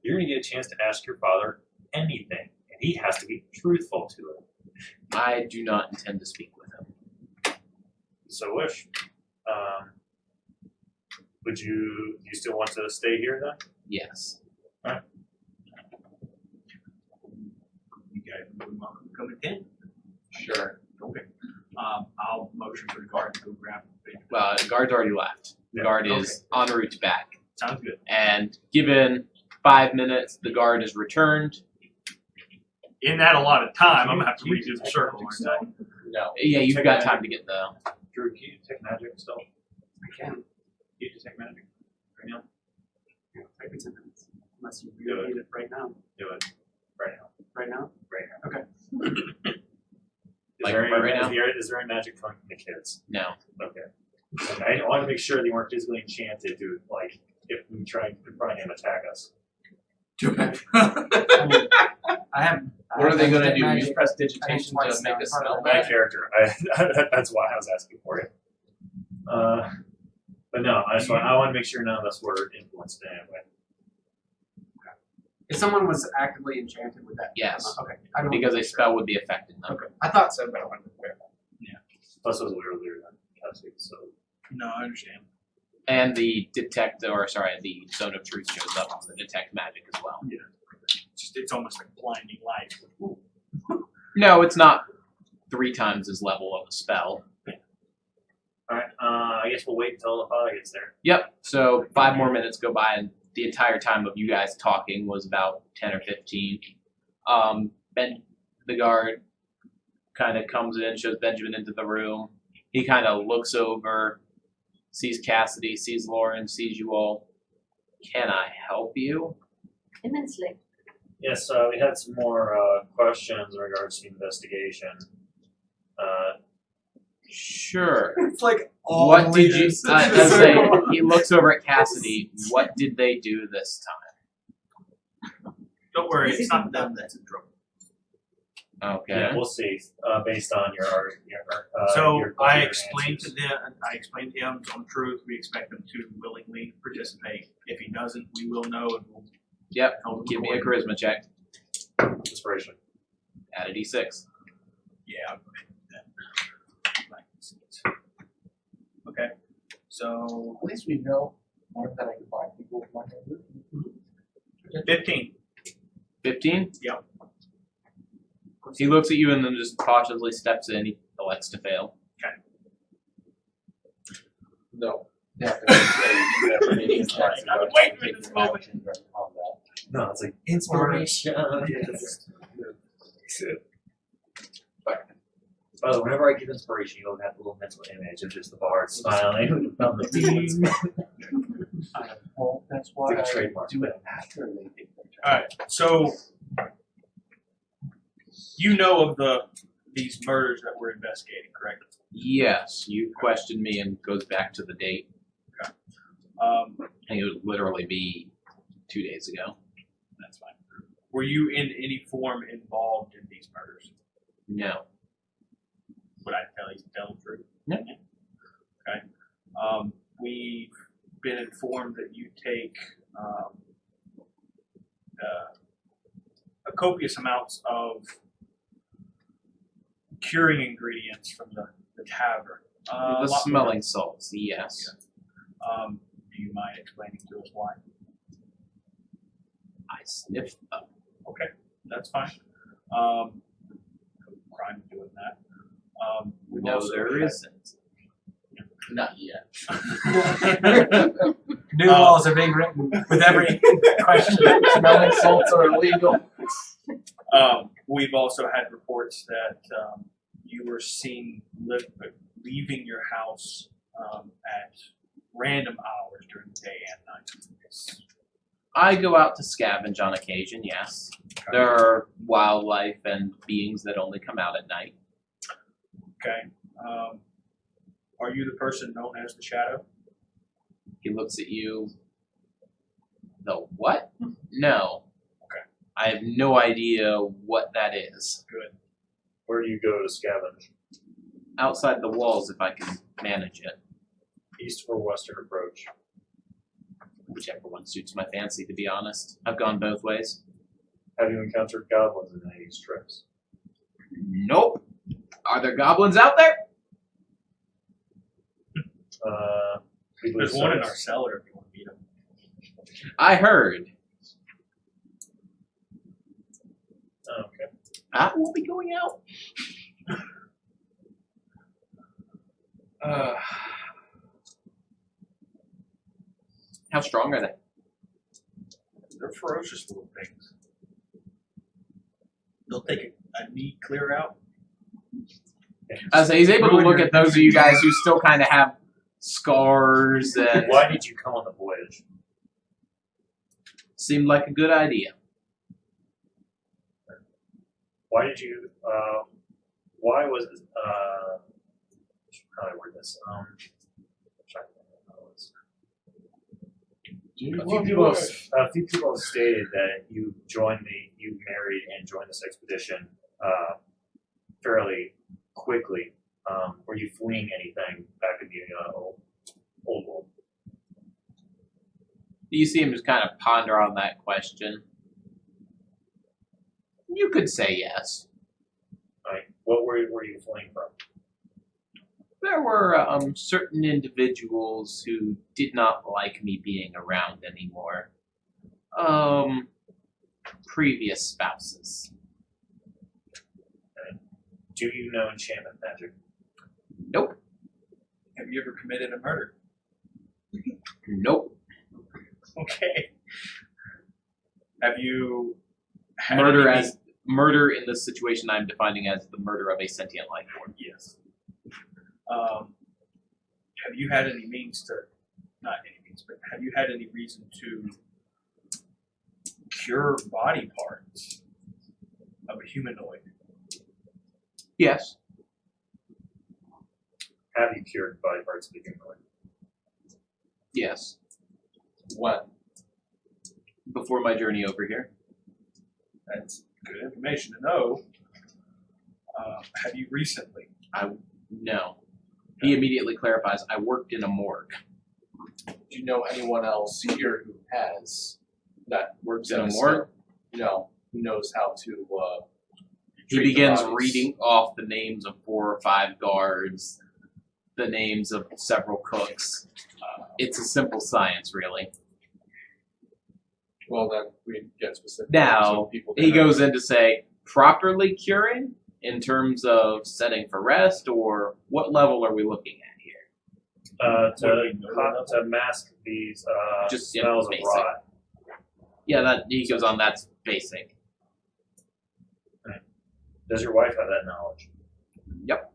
Speaker 1: You're gonna get a chance to ask your father anything, and he has to be truthful to it.
Speaker 2: I do not intend to speak with him.
Speaker 1: So wish. Do you still want to stay here then?
Speaker 2: Yes.
Speaker 3: You guys are more than welcome to come in.
Speaker 4: Sure.
Speaker 3: Okay. I'll motion for the guard to go grab the big.
Speaker 2: Well, the guard's already left. The
Speaker 1: Yeah,
Speaker 2: guard is en route back.
Speaker 3: Sounds good.
Speaker 2: And given 5 minutes, the guard is returned.
Speaker 3: In that allotted time, I'm gonna have to redo the circle, aren't I?
Speaker 4: No.
Speaker 2: Yeah, you've got time to get the.
Speaker 1: Drew, can you take magic still?
Speaker 7: I can.
Speaker 1: You just take magic right now?
Speaker 7: Yeah, 5 to 10 minutes. Unless you
Speaker 1: Do
Speaker 7: really
Speaker 1: it.
Speaker 7: need it right now.
Speaker 1: Do it right now.
Speaker 7: Right now?
Speaker 1: Right now.
Speaker 7: Okay.
Speaker 2: Like right now?
Speaker 1: Is there any magic coming from the kids?
Speaker 2: No.
Speaker 1: Okay. I want to make sure they weren't physically enchanted to, like, if we try to confront him, attack us.
Speaker 7: I mean, I have.
Speaker 4: What are they going to
Speaker 7: to
Speaker 4: do? Use prestidigitation to make us smell
Speaker 1: My
Speaker 4: bad?
Speaker 1: character. That's why I was asking for it. But no, I want to make sure none of us were influenced in any way.
Speaker 7: If someone was actively enchanted with that.
Speaker 2: Yes.
Speaker 7: Okay. I don't
Speaker 2: Because a
Speaker 7: think
Speaker 2: spell would be affected them.
Speaker 7: Okay. I thought so, but I wanted to clarify.
Speaker 1: Plus, it was earlier than Cassie, so.
Speaker 3: No, I understand.
Speaker 2: And the the zone of truth shows up to detect magic as well.
Speaker 3: It's almost like blinding light.
Speaker 2: No, it's not 3 times his level of a spell.
Speaker 1: Alright, I guess we'll wait until the father gets there.
Speaker 2: Yep. So 5 more minutes go by, and the entire time of you guys talking was about 10 or 15. Ben, the guard, kind of comes in, shows Benjamin into the room. He kind of looks over, sees Cassidy, sees Lauren, sees you all. Can I help you?
Speaker 6: Immensely.
Speaker 1: Yes, we had some more questions in regards to the investigation.
Speaker 2: Sure.
Speaker 7: It's like all
Speaker 2: What did you?
Speaker 7: leaders.
Speaker 2: I was saying, he looks over at Cassidy. What did they do this time?
Speaker 3: Don't worry,
Speaker 6: This
Speaker 3: it's not
Speaker 6: isn't
Speaker 3: them
Speaker 6: done.
Speaker 3: that's in trouble.
Speaker 2: Okay.
Speaker 1: Yeah, we'll see. Based on your
Speaker 3: So
Speaker 1: your
Speaker 3: I
Speaker 1: your
Speaker 3: explained
Speaker 1: answers.
Speaker 3: to them. I explained to him on truth. We expect him to willingly participate. If he doesn't, we will know and we'll.
Speaker 2: Yep.
Speaker 3: tell him
Speaker 2: Give me a
Speaker 3: accordingly.
Speaker 2: charisma check.
Speaker 1: Inspiration.
Speaker 2: Add a d6.
Speaker 3: Yeah, I'll go ahead and do that. Okay, so
Speaker 4: At least we know more than I can find people with my neighborhood.
Speaker 3: 15.
Speaker 2: 15.
Speaker 3: Yep.
Speaker 2: He looks at you and then just cautiously steps in. He elects to fail.
Speaker 4: No. Definitely.
Speaker 3: I've been waiting for this moment.
Speaker 1: No, it's like inspiration. By the way, whenever I give inspiration, you don't have a little mental image of just the bard smiling.
Speaker 4: Well, that's why
Speaker 1: It's like a
Speaker 4: I
Speaker 1: trademark.
Speaker 4: do it after they take their turn.
Speaker 3: All right, so you know of these murders that we're investigating, correct?
Speaker 2: Yes, you questioned me and goes back to the date. And it would literally be 2 days ago.
Speaker 3: That's fine. Were you in any form involved in these murders?
Speaker 2: No.
Speaker 3: Would I tell the truth?
Speaker 2: No.
Speaker 3: Okay. We've been informed that you take a copious amounts of curing ingredients from the tavern.
Speaker 2: The
Speaker 3: lot more.
Speaker 2: smelling salts, yes.
Speaker 3: Do you mind explaining to us why?
Speaker 2: I sniffed them.
Speaker 3: Okay, that's fine. No crime in doing that. We've
Speaker 2: No,
Speaker 3: also
Speaker 2: there
Speaker 3: had-
Speaker 2: isn't.
Speaker 4: Not yet.
Speaker 7: New laws are being written with every question.
Speaker 4: Smelling salts are illegal.
Speaker 3: We've also had reports that you were seen leaving your house at random hours during the day and night.
Speaker 2: I go out to scavenge on occasion, yes. There are wildlife and beings that only come out at night.
Speaker 3: Okay. Are you the person known as the Shadow?
Speaker 2: He looks at you. The what? No.
Speaker 3: Okay.
Speaker 2: I have no idea what that is.
Speaker 3: Good.
Speaker 1: Where do you go to scavenge?
Speaker 2: Outside the walls, if I can manage it.
Speaker 1: East or western approach?
Speaker 2: Whichever one suits my fancy, to be honest. I've gone both ways.
Speaker 1: Have you encountered goblins in any of these trips?
Speaker 2: Nope. Are there goblins out there?
Speaker 3: There's one in our cellar if you want to meet him.
Speaker 2: I heard.
Speaker 1: Okay.
Speaker 2: I will be going out. How strong are they?
Speaker 3: They're ferocious little things. They'll take a knee clear out.
Speaker 2: So he's able to
Speaker 7: Ruin
Speaker 2: look
Speaker 7: your-
Speaker 2: at those of you guys who still kind of have scars and
Speaker 1: Why did you come on the voyage?
Speaker 2: seemed like a good idea.
Speaker 1: Why did you? Why was? How do I word this? A few people have stated that you married and joined this expedition fairly quickly. Were you fleeing anything back in the old world?
Speaker 2: You see him just kind of ponder on that question. You could say yes.
Speaker 1: Right. What were you fleeing from?
Speaker 2: There were certain individuals who did not like me being around anymore. Previous spouses.
Speaker 1: Do you know enchantment magic?
Speaker 2: Nope.
Speaker 3: Have you ever committed a murder?
Speaker 2: Nope.
Speaker 3: Okay. Have you had
Speaker 2: Murder
Speaker 3: any-
Speaker 2: as murder in this situation I'm defining as the murder of a sentient life form.
Speaker 3: Yes. have you had any means to, not any means, but have you had any reason to cure body parts of a humanoid?
Speaker 2: Yes.
Speaker 1: Have you cured body parts of the humanoid?
Speaker 2: Yes.
Speaker 4: When?
Speaker 2: Before my journey over here.
Speaker 3: That's good information to know. Have you recently?
Speaker 2: No. He immediately clarifies, I worked in a morgue.
Speaker 4: Do you know anyone else here who has that works
Speaker 2: In a
Speaker 4: in
Speaker 2: morgue?
Speaker 4: No, who knows how to
Speaker 2: He
Speaker 4: treat the
Speaker 2: begins
Speaker 4: bodies?
Speaker 2: reading off the names of 4 or 5 guards, the names of several cooks. It's a simple science, really.
Speaker 4: Well, then we get specific.
Speaker 2: Now,
Speaker 4: so people can
Speaker 2: he goes in to say, properly curing in terms of setting for rest, or what level are we looking at here?
Speaker 1: To mask these
Speaker 2: Just, yeah,
Speaker 1: smells of
Speaker 2: basic.
Speaker 1: rot.
Speaker 2: Yeah, that he goes on. That's basic.
Speaker 1: Does your wife have that knowledge?
Speaker 2: Yep.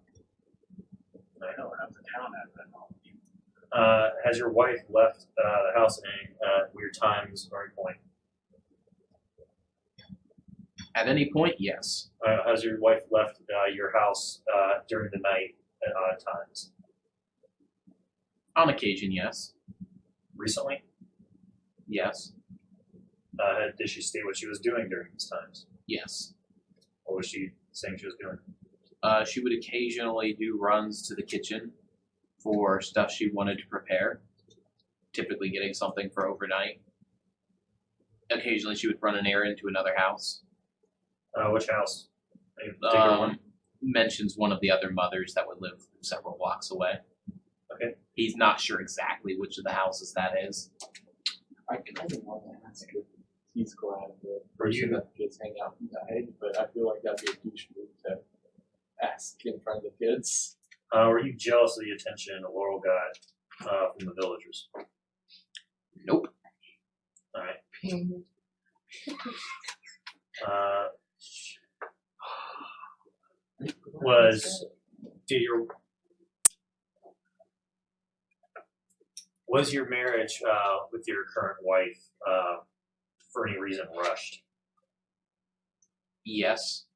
Speaker 3: I don't have the town have that knowledge.
Speaker 1: Has your wife left the house at any weird times or any point?
Speaker 2: At any point, yes.
Speaker 1: Has your wife left your house during the night at odd times?
Speaker 2: On occasion, yes.
Speaker 1: Recently?
Speaker 2: Yes.
Speaker 1: Did she state what she was doing during these times?
Speaker 2: Yes.
Speaker 1: What was she saying she was doing?
Speaker 2: She would occasionally do runs to the kitchen for stuff she wanted to prepare, typically getting something for overnight. Occasionally, she would run an errand to another house.
Speaker 1: Which house? Any particular one?
Speaker 2: Mentions one of the other mothers that would live several blocks away.
Speaker 1: Okay.
Speaker 2: He's not sure exactly which of the houses that is.
Speaker 4: I kind of want to ask if he's glad the
Speaker 1: Were you-
Speaker 4: person that kids hang out and died, but I feel like that'd be a douche move to ask in front of the kids.
Speaker 1: Were you jealous of the attention Laurel got from the villagers?
Speaker 2: Nope.
Speaker 1: All right. Was your marriage with your current wife for any reason rushed?
Speaker 2: Yes,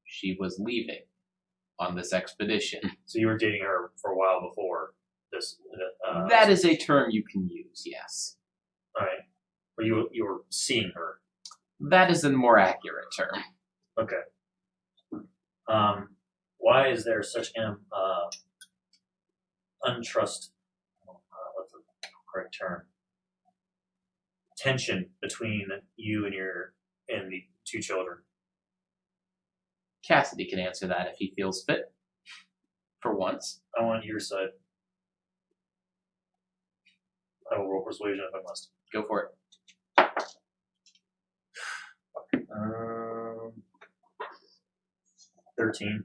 Speaker 2: she was leaving on this expedition.
Speaker 1: So you were dating her for a while before this.
Speaker 2: That is a term you can use, yes.
Speaker 1: All right. Or you were seeing her.
Speaker 2: That is a more accurate term.
Speaker 1: Okay. Why is there such an untrust? What's the correct term? Tension between you and the 2 children.
Speaker 2: Cassidy can answer that if he feels fit. For once.
Speaker 1: I want your side. I will roll persuasion if I must.
Speaker 2: Go for it.
Speaker 1: 13.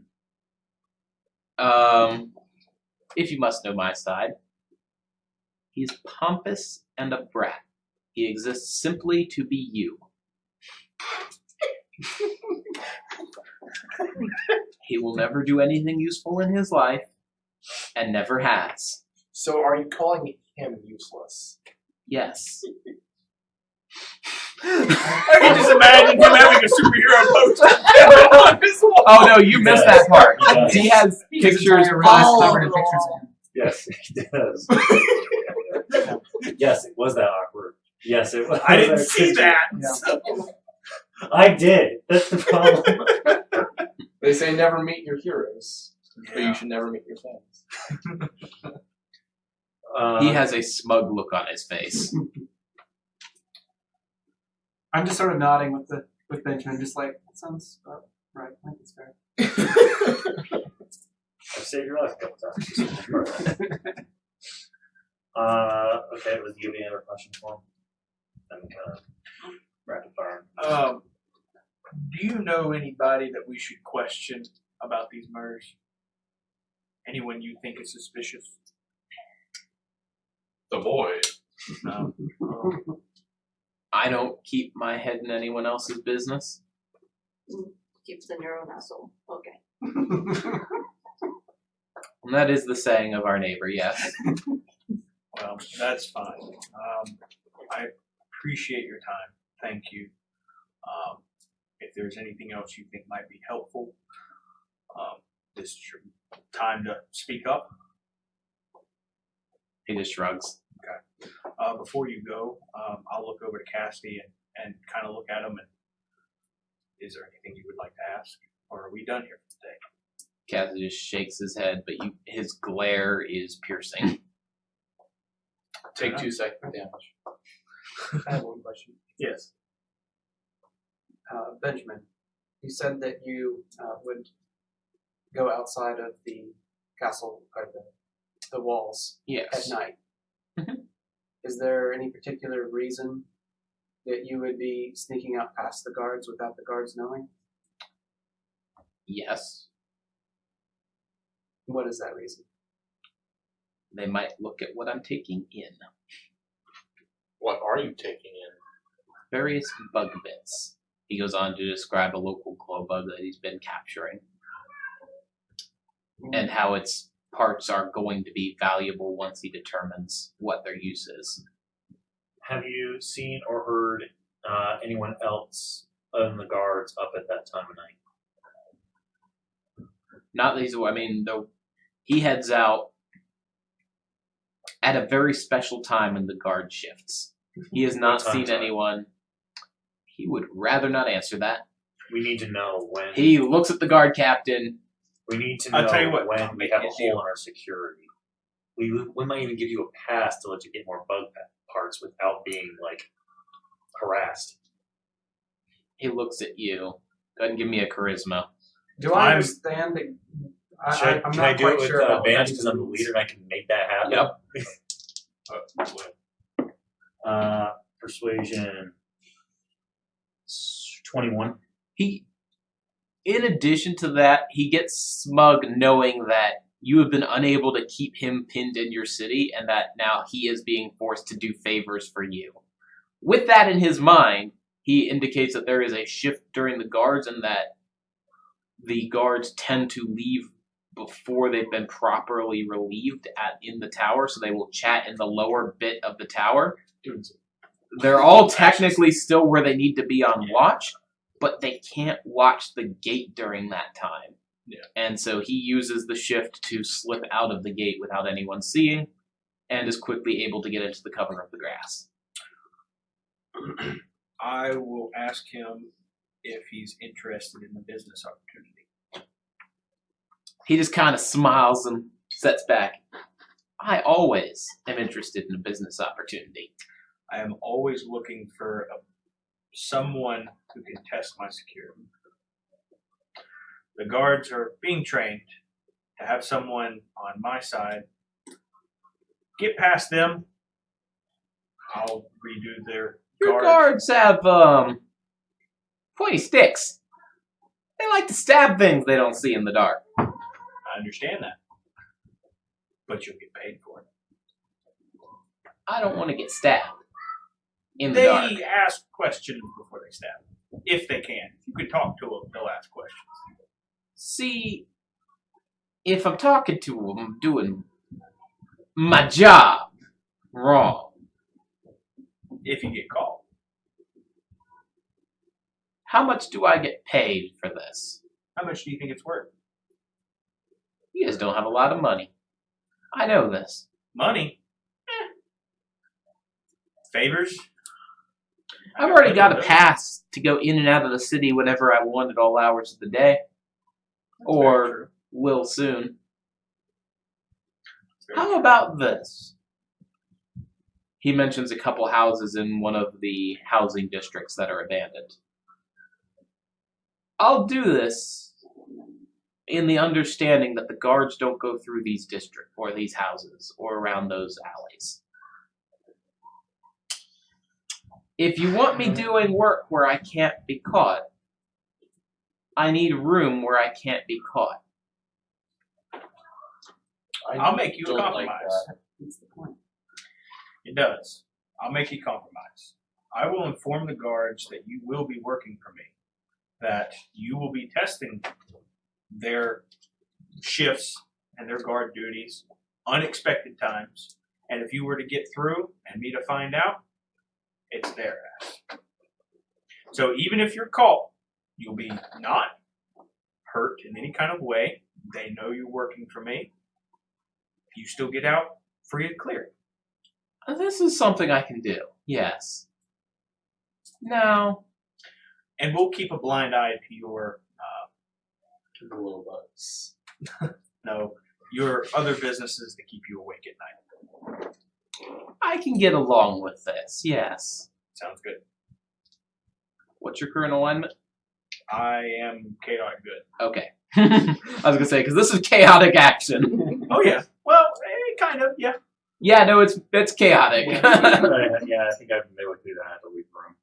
Speaker 2: If you must know my side, he's pompous and a brat. He exists simply to be you. He will never do anything useful in his life, and never has.
Speaker 8: So are you calling him useless?
Speaker 2: Yes.
Speaker 3: I can just imagine him having a superhero poster on his wall.
Speaker 2: Oh no, you missed that part.
Speaker 1: He does.
Speaker 2: He has pictures
Speaker 7: all
Speaker 2: all
Speaker 7: covered in pictures of him.
Speaker 1: Yes, he does. Yes, it was that awkward. Yes, it was.
Speaker 3: I didn't see that.
Speaker 7: Yeah.
Speaker 3: So.
Speaker 1: I did. That's the problem.
Speaker 4: They say never meet your heroes, but you should never meet your fans.
Speaker 2: He has a smug look on his face.
Speaker 7: I'm just sort of nodding with Benjamin, just like, that sounds about right. I think it's fair.
Speaker 1: I've saved your life a couple times. Okay, do you have any other questions for him? I'm kind of rapid fire.
Speaker 3: Do you know anybody that we should question about these murders? Anyone you think is suspicious?
Speaker 4: The boy.
Speaker 3: No.
Speaker 2: I don't keep my head in anyone else's business.
Speaker 6: Keeps in your own asshole. Okay.
Speaker 2: And that is the saying of our neighbor, yes.
Speaker 3: Well, that's fine. I appreciate your time. Thank you. If there's anything else you think might be helpful, this is your time to speak up.
Speaker 2: He just shrugs.
Speaker 3: Before you go, I'll look over to Cassidy and kind of look at him. And is there anything you would like to ask, or are we done here for today?
Speaker 2: Cassidy just shakes his head, but his glare is piercing.
Speaker 4: Take 2 seconds damage.
Speaker 5: I have one question.
Speaker 3: Yes.
Speaker 5: Benjamin, you said that you would go outside of the castle or the walls at
Speaker 2: Yes.
Speaker 5: night.
Speaker 2: Mhm.
Speaker 5: Is there any particular reason that you would be sneaking out past the guards without the guards knowing?
Speaker 2: Yes.
Speaker 5: What is that reason?
Speaker 2: They might look at what I'm taking in.
Speaker 4: What are you taking in?
Speaker 2: Various bug bits. He goes on to describe a local glow bug that he's been capturing. And how its parts are going to be valuable once he determines what their use is.
Speaker 1: Have you seen or heard anyone else other than the guards up at that time of night?
Speaker 2: Not these. I mean, though, he heads out at a very special time in the guard shifts. He has not
Speaker 1: What time's
Speaker 2: seen
Speaker 1: that?
Speaker 2: anyone. He would rather not answer that.
Speaker 1: We need to know when.
Speaker 2: He looks at the guard captain.
Speaker 1: We need to know
Speaker 3: I'll tell you what,
Speaker 1: when
Speaker 3: I'll
Speaker 1: we
Speaker 3: make
Speaker 1: have
Speaker 3: you
Speaker 1: a
Speaker 3: a deal.
Speaker 1: hole in our security. We might even give you a pass to let you get more bug parts without being like harassed.
Speaker 2: He looks at you. Go ahead and give me a charisma.
Speaker 7: Do I
Speaker 3: I'm-
Speaker 7: understand that? I'm
Speaker 1: Can
Speaker 7: not
Speaker 1: I do
Speaker 7: quite
Speaker 1: it with
Speaker 7: sure about what
Speaker 1: advantage
Speaker 7: that
Speaker 1: because I'm the
Speaker 7: means.
Speaker 1: leader and I can make that happen?
Speaker 2: Yep.
Speaker 1: Persuasion 21.
Speaker 2: In addition to that, he gets smug knowing that you have been unable to keep him pinned in your city and that now he is being forced to do favors for you. With that in his mind, he indicates that there is a shift during the guards and that the guards tend to leave before they've been properly relieved in the tower, so they will chat in the lower bit of the tower. They're all technically still where they need to be on watch, but they can't watch the gate during that time.
Speaker 3: Yeah.
Speaker 2: And so he uses the shift to slip out of the gate without anyone seeing, and is quickly able to get into the cover of the grass.
Speaker 3: I will ask him if he's interested in the business opportunity.
Speaker 2: He just kind of smiles and sets back. I always am interested in a business opportunity.
Speaker 3: I am always looking for someone who can test my security. The guards are being trained to have someone on my side. Get past them. I'll redo their
Speaker 2: Your
Speaker 3: guards.
Speaker 2: guards have, pointy sticks. They like to stab things they don't see in the dark.
Speaker 3: I understand that. But you'll get paid for it.
Speaker 2: I don't want to get stabbed in the dark.
Speaker 3: They ask questions before they stab. If they can. If you can talk to them, they'll ask questions.
Speaker 2: See, if I'm talking to them, I'm doing my job wrong.
Speaker 3: If you get called.
Speaker 2: How much do I get paid for this?
Speaker 3: How much do you think it's worth?
Speaker 2: You guys don't have a lot of money. I know this.
Speaker 3: Money? Favors?
Speaker 2: I've already got a pass to go in and out of the city whenever I want at all hours of the day. Or will soon. How about this? He mentions a couple houses in one of the housing districts that are abandoned. I'll do this in the understanding that the guards don't go through these districts or these houses or around those alleys. If you want me doing work where I can't be caught, I need room where I can't be caught.
Speaker 3: I'll make you a
Speaker 4: don't like
Speaker 3: compromise.
Speaker 5: That's the point.
Speaker 3: It does. I'll make you compromise. I will inform the guards that you will be working for me, that you will be testing their shifts and their guard duties, unexpected times, and if you were to get through and me to find out, it's their ass. So even if you're caught, you'll be not hurt in any kind of way. They know you're working for me. You still get out free and clear.
Speaker 2: This is something I can do. Yes. No.
Speaker 3: And we'll keep a blind eye to your
Speaker 4: Little bugs.
Speaker 3: your other businesses to keep you awake at night.
Speaker 2: I can get along with this. Yes.
Speaker 3: Sounds good.
Speaker 2: What's your current alignment?
Speaker 3: I am chaotic good.
Speaker 2: Okay. I was gonna say because this is chaotic action.
Speaker 3: Oh yeah. Well, kind of. Yeah.
Speaker 2: Yeah, no, it's chaotic.
Speaker 1: Yeah, I think I've been able to do that at the week room.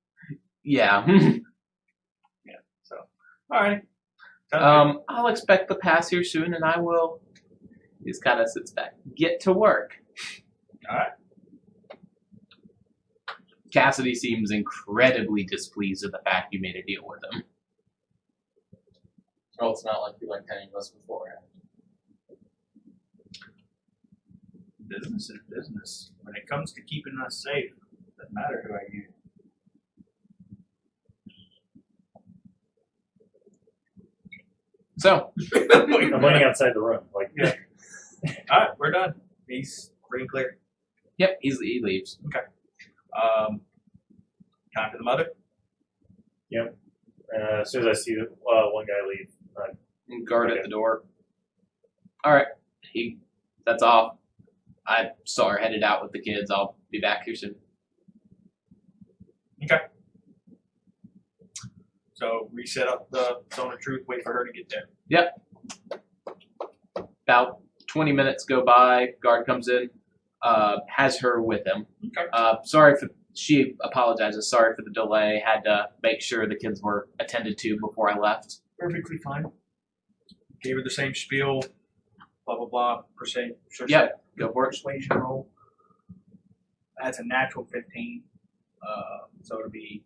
Speaker 2: Yeah.
Speaker 3: So, all right. Sounds
Speaker 2: I'll expect the pass here soon, and I will. He just kind of sits back. Get to work.
Speaker 3: All right.
Speaker 2: Cassidy seems incredibly displeased at the fact you made a deal with him.
Speaker 4: Well, it's not like you liked any of us beforehand.
Speaker 3: Business is business. When it comes to keeping us safe, it doesn't matter who I use.
Speaker 2: So,
Speaker 1: I'm waiting outside the room. Like,
Speaker 3: Yeah. All right, we're done. He's free and clear.
Speaker 2: yep, he leaves.
Speaker 3: Time for the mother.
Speaker 1: as soon as I see one guy leave,
Speaker 2: Guard
Speaker 1: Okay.
Speaker 2: at the door. All right, that's off. I saw her headed out with the kids. I'll be back here soon.
Speaker 3: So we set up the zone of truth, wait for her to get there.
Speaker 2: About 20 minutes go by. Guard comes in, has her with him.
Speaker 3: Okay.
Speaker 2: She apologizes. Sorry for the delay. Had to make sure the kids were attended to before I left.
Speaker 3: Perfectly fine. Gave her the same spiel, blah blah blah.
Speaker 2: Yep, go for it.
Speaker 3: Persuasion roll. That's a natural 15. So it'll be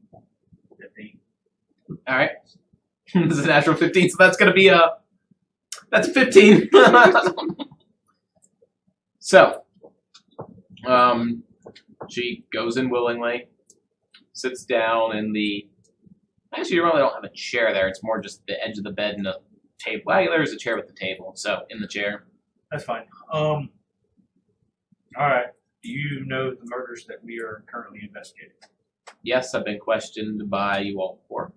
Speaker 3: 15.
Speaker 2: All right. This is a natural 15, so that's gonna be that's 15. So, she goes in willingly, sits down in the. Actually, you really don't have a chair there. It's more just the edge of the bed and the table. Well, there's a chair with the table, so in the chair.
Speaker 3: That's fine. All right. Do you know the murders that we are currently investigating?
Speaker 2: Yes, I've been questioned by you all before.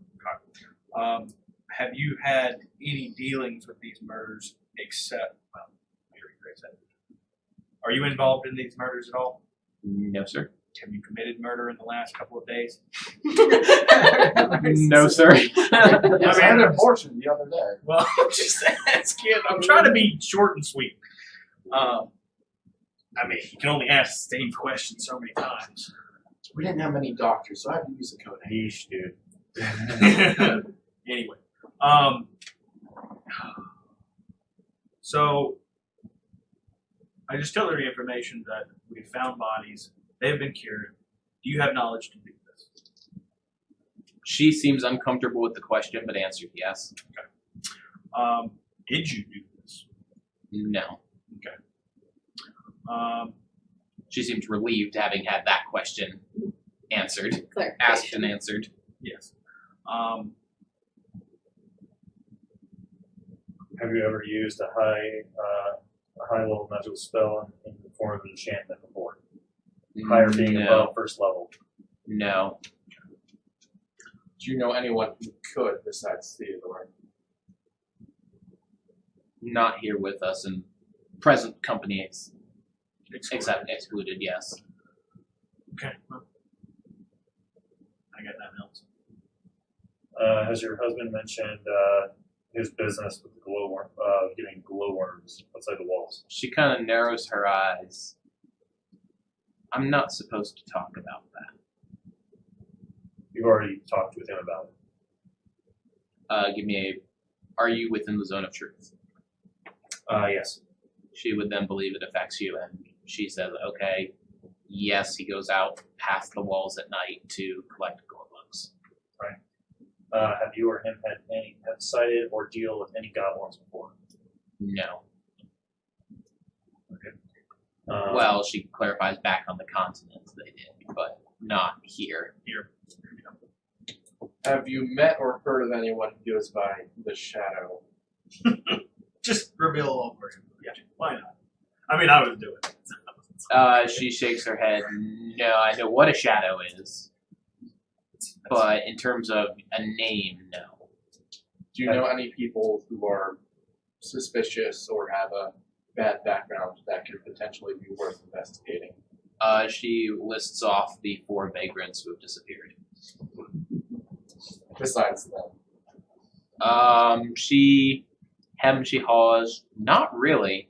Speaker 3: Have you had any dealings with these murders except, well, let me rephrase that. Are you involved in these murders at all?
Speaker 2: No, sir.
Speaker 3: Have you committed murder in the last couple of days?
Speaker 2: No, sir.
Speaker 4: Yes, I had an abortion the other day.
Speaker 3: Well, I'm just asking. I'm trying to be short and sweet. I mean, you can only ask the same question so many times.
Speaker 4: We didn't have many doctors, so I had to use a code name.
Speaker 1: yeesh, dude.
Speaker 3: Anyway, so I just tell her the information that we found bodies. They have been cured. Do you have knowledge to do this?
Speaker 2: She seems uncomfortable with the question, but answered yes.
Speaker 3: Did you do this?
Speaker 2: No.
Speaker 3: Um,
Speaker 2: She seems relieved having had that question answered, asked
Speaker 6: Clarification.
Speaker 2: and answered.
Speaker 3: yes.
Speaker 1: Have you ever used a high level magical spell in the form of an enchantment before? Higher being
Speaker 2: No.
Speaker 1: above first level.
Speaker 2: No.
Speaker 4: Do you know anyone who could besides Theodore?
Speaker 2: Not here with us and present company
Speaker 3: Excellent.
Speaker 2: except excluded, yes.
Speaker 3: Okay. Well, I got nothing else.
Speaker 1: Has your husband mentioned his business with the glowworm, getting glowworms outside the walls?
Speaker 2: She kind of narrows her eyes. I'm not supposed to talk about that.
Speaker 1: You've already talked with him about it.
Speaker 2: Give me are you within the zone of truth?
Speaker 1: Yes.
Speaker 2: She would then believe it affects you, and she says, okay, yes, he goes out past the walls at night to collect glow bugs.
Speaker 1: Have you or him had any sighted or deal with any goblins before?
Speaker 2: No. Well, she clarifies back on the continent they did, but not here.
Speaker 4: Have you met or heard of anyone who goes by the Shadow?
Speaker 3: Just reveal all for him. Yeah, why not? I mean, I would do it.
Speaker 2: She shakes her head. No, I know what a shadow is, but in terms of a name, no.
Speaker 4: Do you know any people who are suspicious or have a bad background that could potentially be worth investigating?
Speaker 2: She lists off the 4 vagrants who have disappeared.
Speaker 4: Besides them.
Speaker 2: She haws. Not really.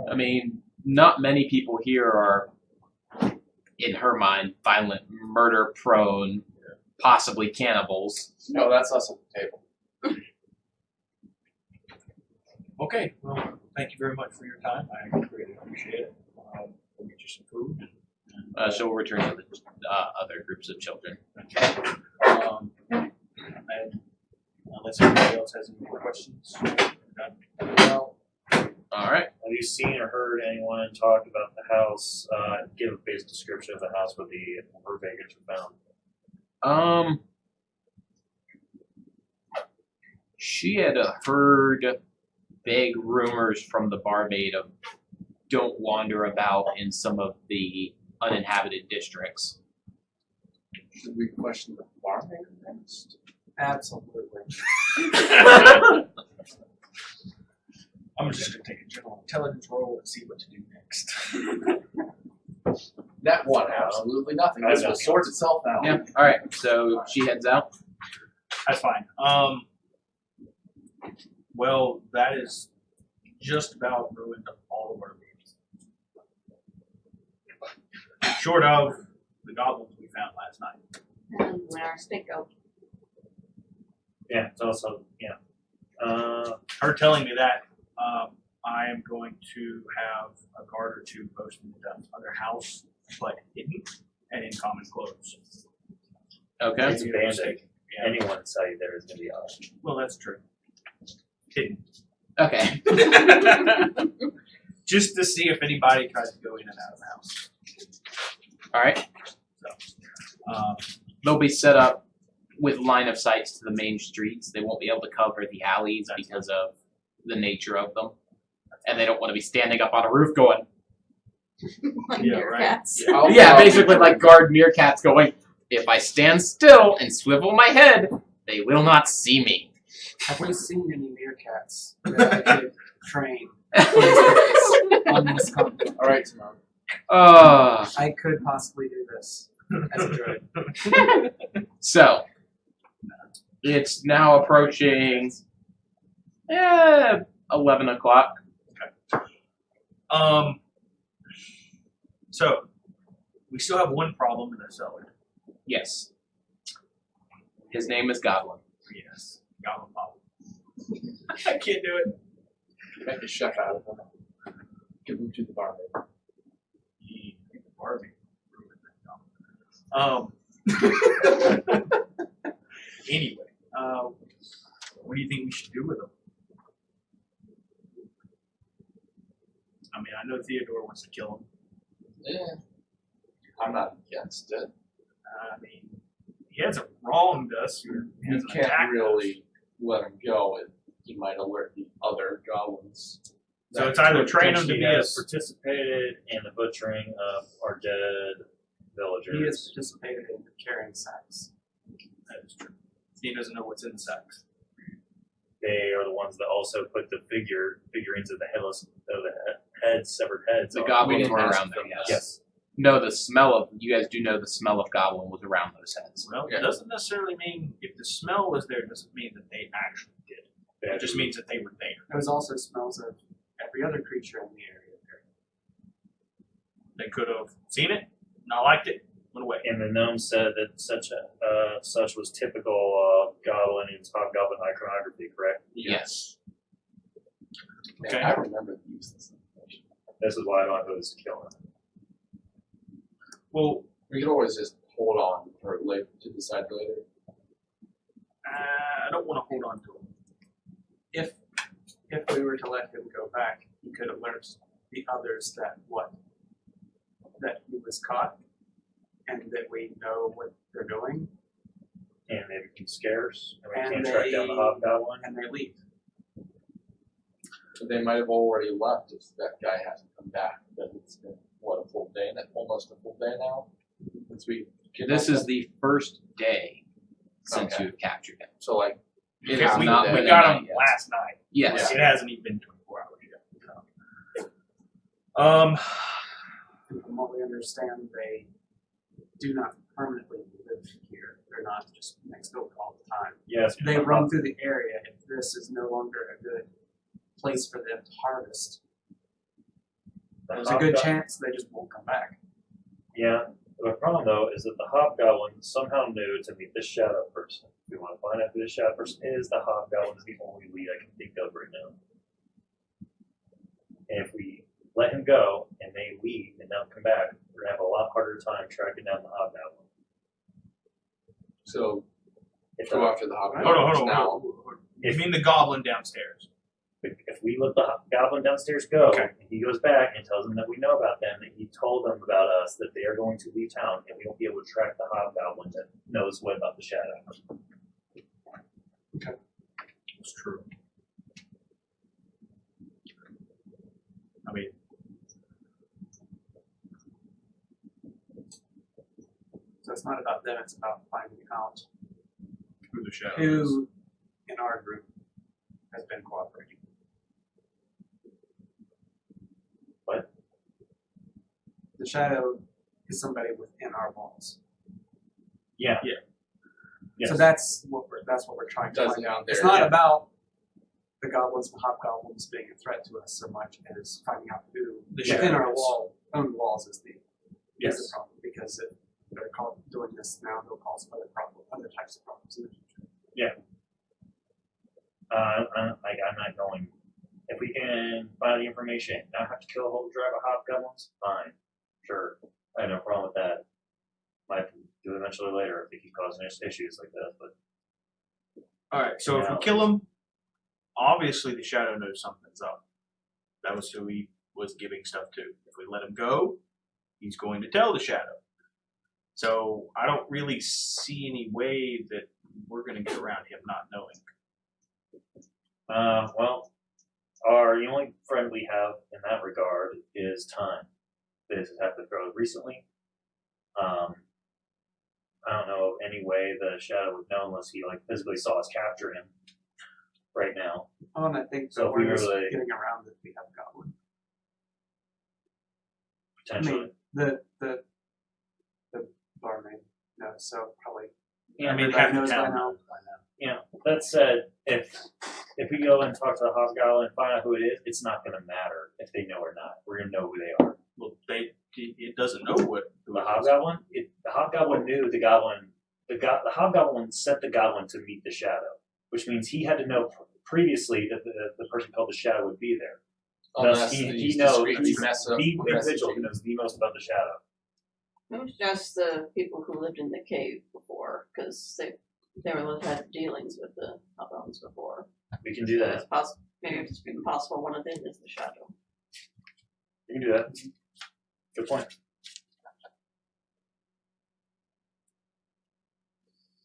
Speaker 2: I mean, not many people here are, in her mind, violent, murder-prone, possibly cannibals.
Speaker 4: No, that's us at the table.
Speaker 3: Okay, well, thank you very much for your time. I really appreciate it. We'll get you some food.
Speaker 2: She'll return to the other groups of children.
Speaker 3: And unless anybody else has any more questions.
Speaker 1: Well,
Speaker 2: All right.
Speaker 1: have you seen or heard anyone talk about the house? Give a basic description of the house where her vagrants were found.
Speaker 2: She had heard vague rumors from the barmaid of don't wander about in some of the uninhabited districts.
Speaker 4: Should we question the barmaid next?
Speaker 7: Absolutely.
Speaker 3: I'm just going to take a general intelligence roll and see what to do next.
Speaker 4: That one, absolutely nothing. This will sort itself out.
Speaker 2: Yeah. All right. So she heads out.
Speaker 3: That's fine. Well, that is just about ruined all of our meetings. Short of the goblins we found last night.
Speaker 6: And where our stick go?
Speaker 1: Yeah, it's also
Speaker 3: Her telling me that, I am going to have a guard or 2 posted in the other house, but hidden and in common clothes.
Speaker 2: Okay.
Speaker 1: it's abandoned.
Speaker 3: Yeah.
Speaker 1: Anyone inside there is going to be out.
Speaker 3: Well, that's true. Hidden.
Speaker 2: Okay.
Speaker 3: Just to see if anybody tries to go in and out of the house.
Speaker 2: All right.
Speaker 3: Um,
Speaker 2: They'll be set up with line of sights to the main streets. They won't be able to cover the alleys because of the nature of them, and they don't want to be standing up on a roof going.
Speaker 6: Like
Speaker 3: Yeah,
Speaker 6: meerkats.
Speaker 3: right.
Speaker 2: Yeah, basically like guard meerkats going. If I stand still and swivel my head, they will not see me.
Speaker 7: Have we seen any meerkats that I could train on this continent?
Speaker 4: All right, Simone.
Speaker 7: I could possibly do this as a druid.
Speaker 2: So, it's now approaching 11 o'clock.
Speaker 3: So we still have one problem in the cellar.
Speaker 2: Yes. His name is Goblin.
Speaker 3: Yes, goblin problem. I can't do it.
Speaker 4: Make a chef out of them. Give them to the barmaid.
Speaker 3: The Barbie ruined that goblin. Anyway, what do you think we should do with them? I mean, I know Theodore wants to kill him.
Speaker 4: Yeah. I'm not against it.
Speaker 3: I mean, he hasn't wronged us. He
Speaker 4: You
Speaker 3: hasn't
Speaker 4: can't
Speaker 3: attacked
Speaker 4: really let him go. He might alert the other goblins.
Speaker 3: So it's either train him to
Speaker 1: He
Speaker 3: be
Speaker 1: has
Speaker 3: a.
Speaker 1: participated in the butchering of our dead villagers.
Speaker 7: He has participated in carrying sacks.
Speaker 3: That is true. He doesn't know what's in the sacks.
Speaker 1: They are the ones that also put the figurines of the severed heads.
Speaker 2: The
Speaker 1: on.
Speaker 2: goblins
Speaker 4: didn't
Speaker 2: were
Speaker 4: ask
Speaker 2: around there,
Speaker 4: for
Speaker 2: yes.
Speaker 4: that.
Speaker 1: Yes.
Speaker 2: No, the smell of, you guys do know the smell of Goblin was around those heads.
Speaker 3: Well,
Speaker 4: Yeah.
Speaker 3: it doesn't necessarily mean if the smell was there, it doesn't mean that they actually did. It just means that they were there.
Speaker 7: There's also smells of every other creature in the area.
Speaker 3: They could have seen it, not liked it, went away.
Speaker 1: And the gnome said that such was typical of goblin and hobgoblin iconography, correct?
Speaker 2: Yes.
Speaker 4: Man,
Speaker 3: Okay.
Speaker 4: I remember the use of this information.
Speaker 1: This is why I don't oppose to killing him.
Speaker 3: Well,
Speaker 4: We could always just hold on for later to decide later.
Speaker 3: I don't want to hold on to him.
Speaker 7: If we were to let him go back, he could have learned
Speaker 5: the others that he was caught, and that we know what they're doing,
Speaker 1: And they become scarce, and we
Speaker 5: And
Speaker 1: can't track down the
Speaker 5: they-
Speaker 1: hobgoblin.
Speaker 5: and they leave.
Speaker 4: So they might have already left if that guy hasn't come back. But it's been, what, a full day? Almost a full day now? Since we
Speaker 2: This is the first day since
Speaker 4: Okay.
Speaker 2: you've captured him.
Speaker 4: So, like,
Speaker 2: It
Speaker 3: Yeah,
Speaker 2: has
Speaker 3: we,
Speaker 2: not
Speaker 3: we
Speaker 2: been
Speaker 3: got
Speaker 2: a
Speaker 3: him
Speaker 2: night yet.
Speaker 3: last night.
Speaker 2: Yes.
Speaker 3: It hasn't even been 24 hours yet.
Speaker 5: And from what we understand, they do not permanently live here. They're not just next door all the time.
Speaker 1: Yes.
Speaker 5: They roam through the area. If this is no longer a good place for them to harvest, there's a good chance they just won't come back.
Speaker 1: Yeah. The problem, though, is that the hobgoblin somehow knew to meet this shadow person. If we want to find out who this shadow person is, the hobgoblin is the only lead I can think of right now. And if we let him go and they leave and don't come back, we're going to have a lot harder time tracking down the hobgoblin.
Speaker 4: so
Speaker 1: If,
Speaker 4: go after the hobgoblin
Speaker 3: Hold on.
Speaker 4: now.
Speaker 3: You mean the goblin downstairs?
Speaker 1: if we let the goblin downstairs go,
Speaker 3: Okay.
Speaker 1: and he goes back and tells them that we know about them, that he told them about us, that they are going to leave town, and we won't be able to track the hobgoblin that knows what about the shadow.
Speaker 3: It's true. I mean,
Speaker 5: So it's not about them, it's about finding out
Speaker 3: who the shadow is.
Speaker 5: who in our group has been cooperating.
Speaker 1: What?
Speaker 5: The shadow is somebody within our walls.
Speaker 1: Yeah.
Speaker 3: Yeah.
Speaker 1: Yes.
Speaker 5: So that's what we're trying to
Speaker 4: Does
Speaker 5: find
Speaker 4: it
Speaker 5: out.
Speaker 4: out there,
Speaker 5: It's not
Speaker 4: yeah.
Speaker 5: about the goblins, the hobgoblins being a threat to us so much as finding out who
Speaker 3: The
Speaker 5: within our
Speaker 3: shadow is.
Speaker 5: own walls is the
Speaker 3: Yes.
Speaker 5: problem. Because if they're doing this now, they'll cause other types of problems in the future.
Speaker 1: I'm not going. If we can find the information, and not have to kill a whole drive of hobgoblins, fine, sure, I have no problem with that. Might do it eventually later if they keep causing us issues like this, but
Speaker 3: Alright, so if we kill him, obviously the shadow knows something's up. That was who he was giving stuff to. If we let him go, he's going to tell the shadow. So I don't really see any way that we're going to get around him not knowing.
Speaker 1: well, the only friend we have in that regard is time. This has happened fairly recently. I don't know of any way the shadow would know unless he physically saw us capture him right now.
Speaker 5: Oh, and I think
Speaker 1: So
Speaker 5: that
Speaker 1: if we
Speaker 5: we're just
Speaker 1: really-
Speaker 5: getting around that we have goblin.
Speaker 1: Potentially.
Speaker 5: The barmaid knows, so probably
Speaker 3: I mean,
Speaker 5: everybody
Speaker 3: half the
Speaker 5: knows by
Speaker 3: town
Speaker 5: now.
Speaker 3: knows by now.
Speaker 1: Yeah, that said, if we go and talk to the hobgoblin and find out who it is, it's not going to matter if they know or not. We're going to know who they are.
Speaker 3: Well, it doesn't know who
Speaker 1: The
Speaker 3: it is.
Speaker 1: hobgoblin, the hobgoblin knew the goblin. The hobgoblin sent the goblin to meet the shadow, which means he had to know previously that the person called the shadow would be there. Thus, he
Speaker 4: these
Speaker 1: knows
Speaker 4: discreetly
Speaker 1: he's
Speaker 4: mess up
Speaker 1: the individual
Speaker 4: messaging.
Speaker 1: who knows the most about the shadow.
Speaker 6: It was just the people who lived in the cave before, because they had dealings with the hobgoblins before.
Speaker 1: We can do that.
Speaker 6: It's possible, maybe it's even possible one of them is the shadow.
Speaker 1: We can do that. Good point.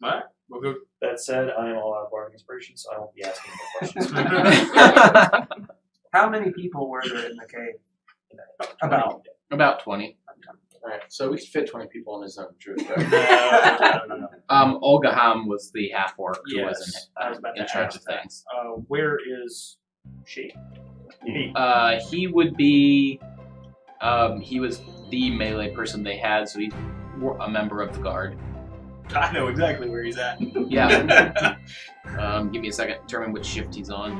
Speaker 3: Alright, we'll go.
Speaker 1: That said, I am all out of bargaining inspiration, so I won't be asking more questions.
Speaker 5: How many people were there in the cave? About.
Speaker 2: About 20.
Speaker 4: Alright, so we could fit 20 people in a zone of truth.
Speaker 3: No.
Speaker 2: Olgaham was the half orc who
Speaker 3: Yes,
Speaker 2: was
Speaker 3: I was about
Speaker 2: in
Speaker 3: to
Speaker 2: charge
Speaker 3: ask
Speaker 2: of
Speaker 3: that.
Speaker 2: things.
Speaker 3: Where is she? He.
Speaker 2: He would be. He was the melee person they had, so he's a member of the guard.
Speaker 3: I know exactly where he's at.
Speaker 2: Yeah. Give me a second. Determine which shift he's on.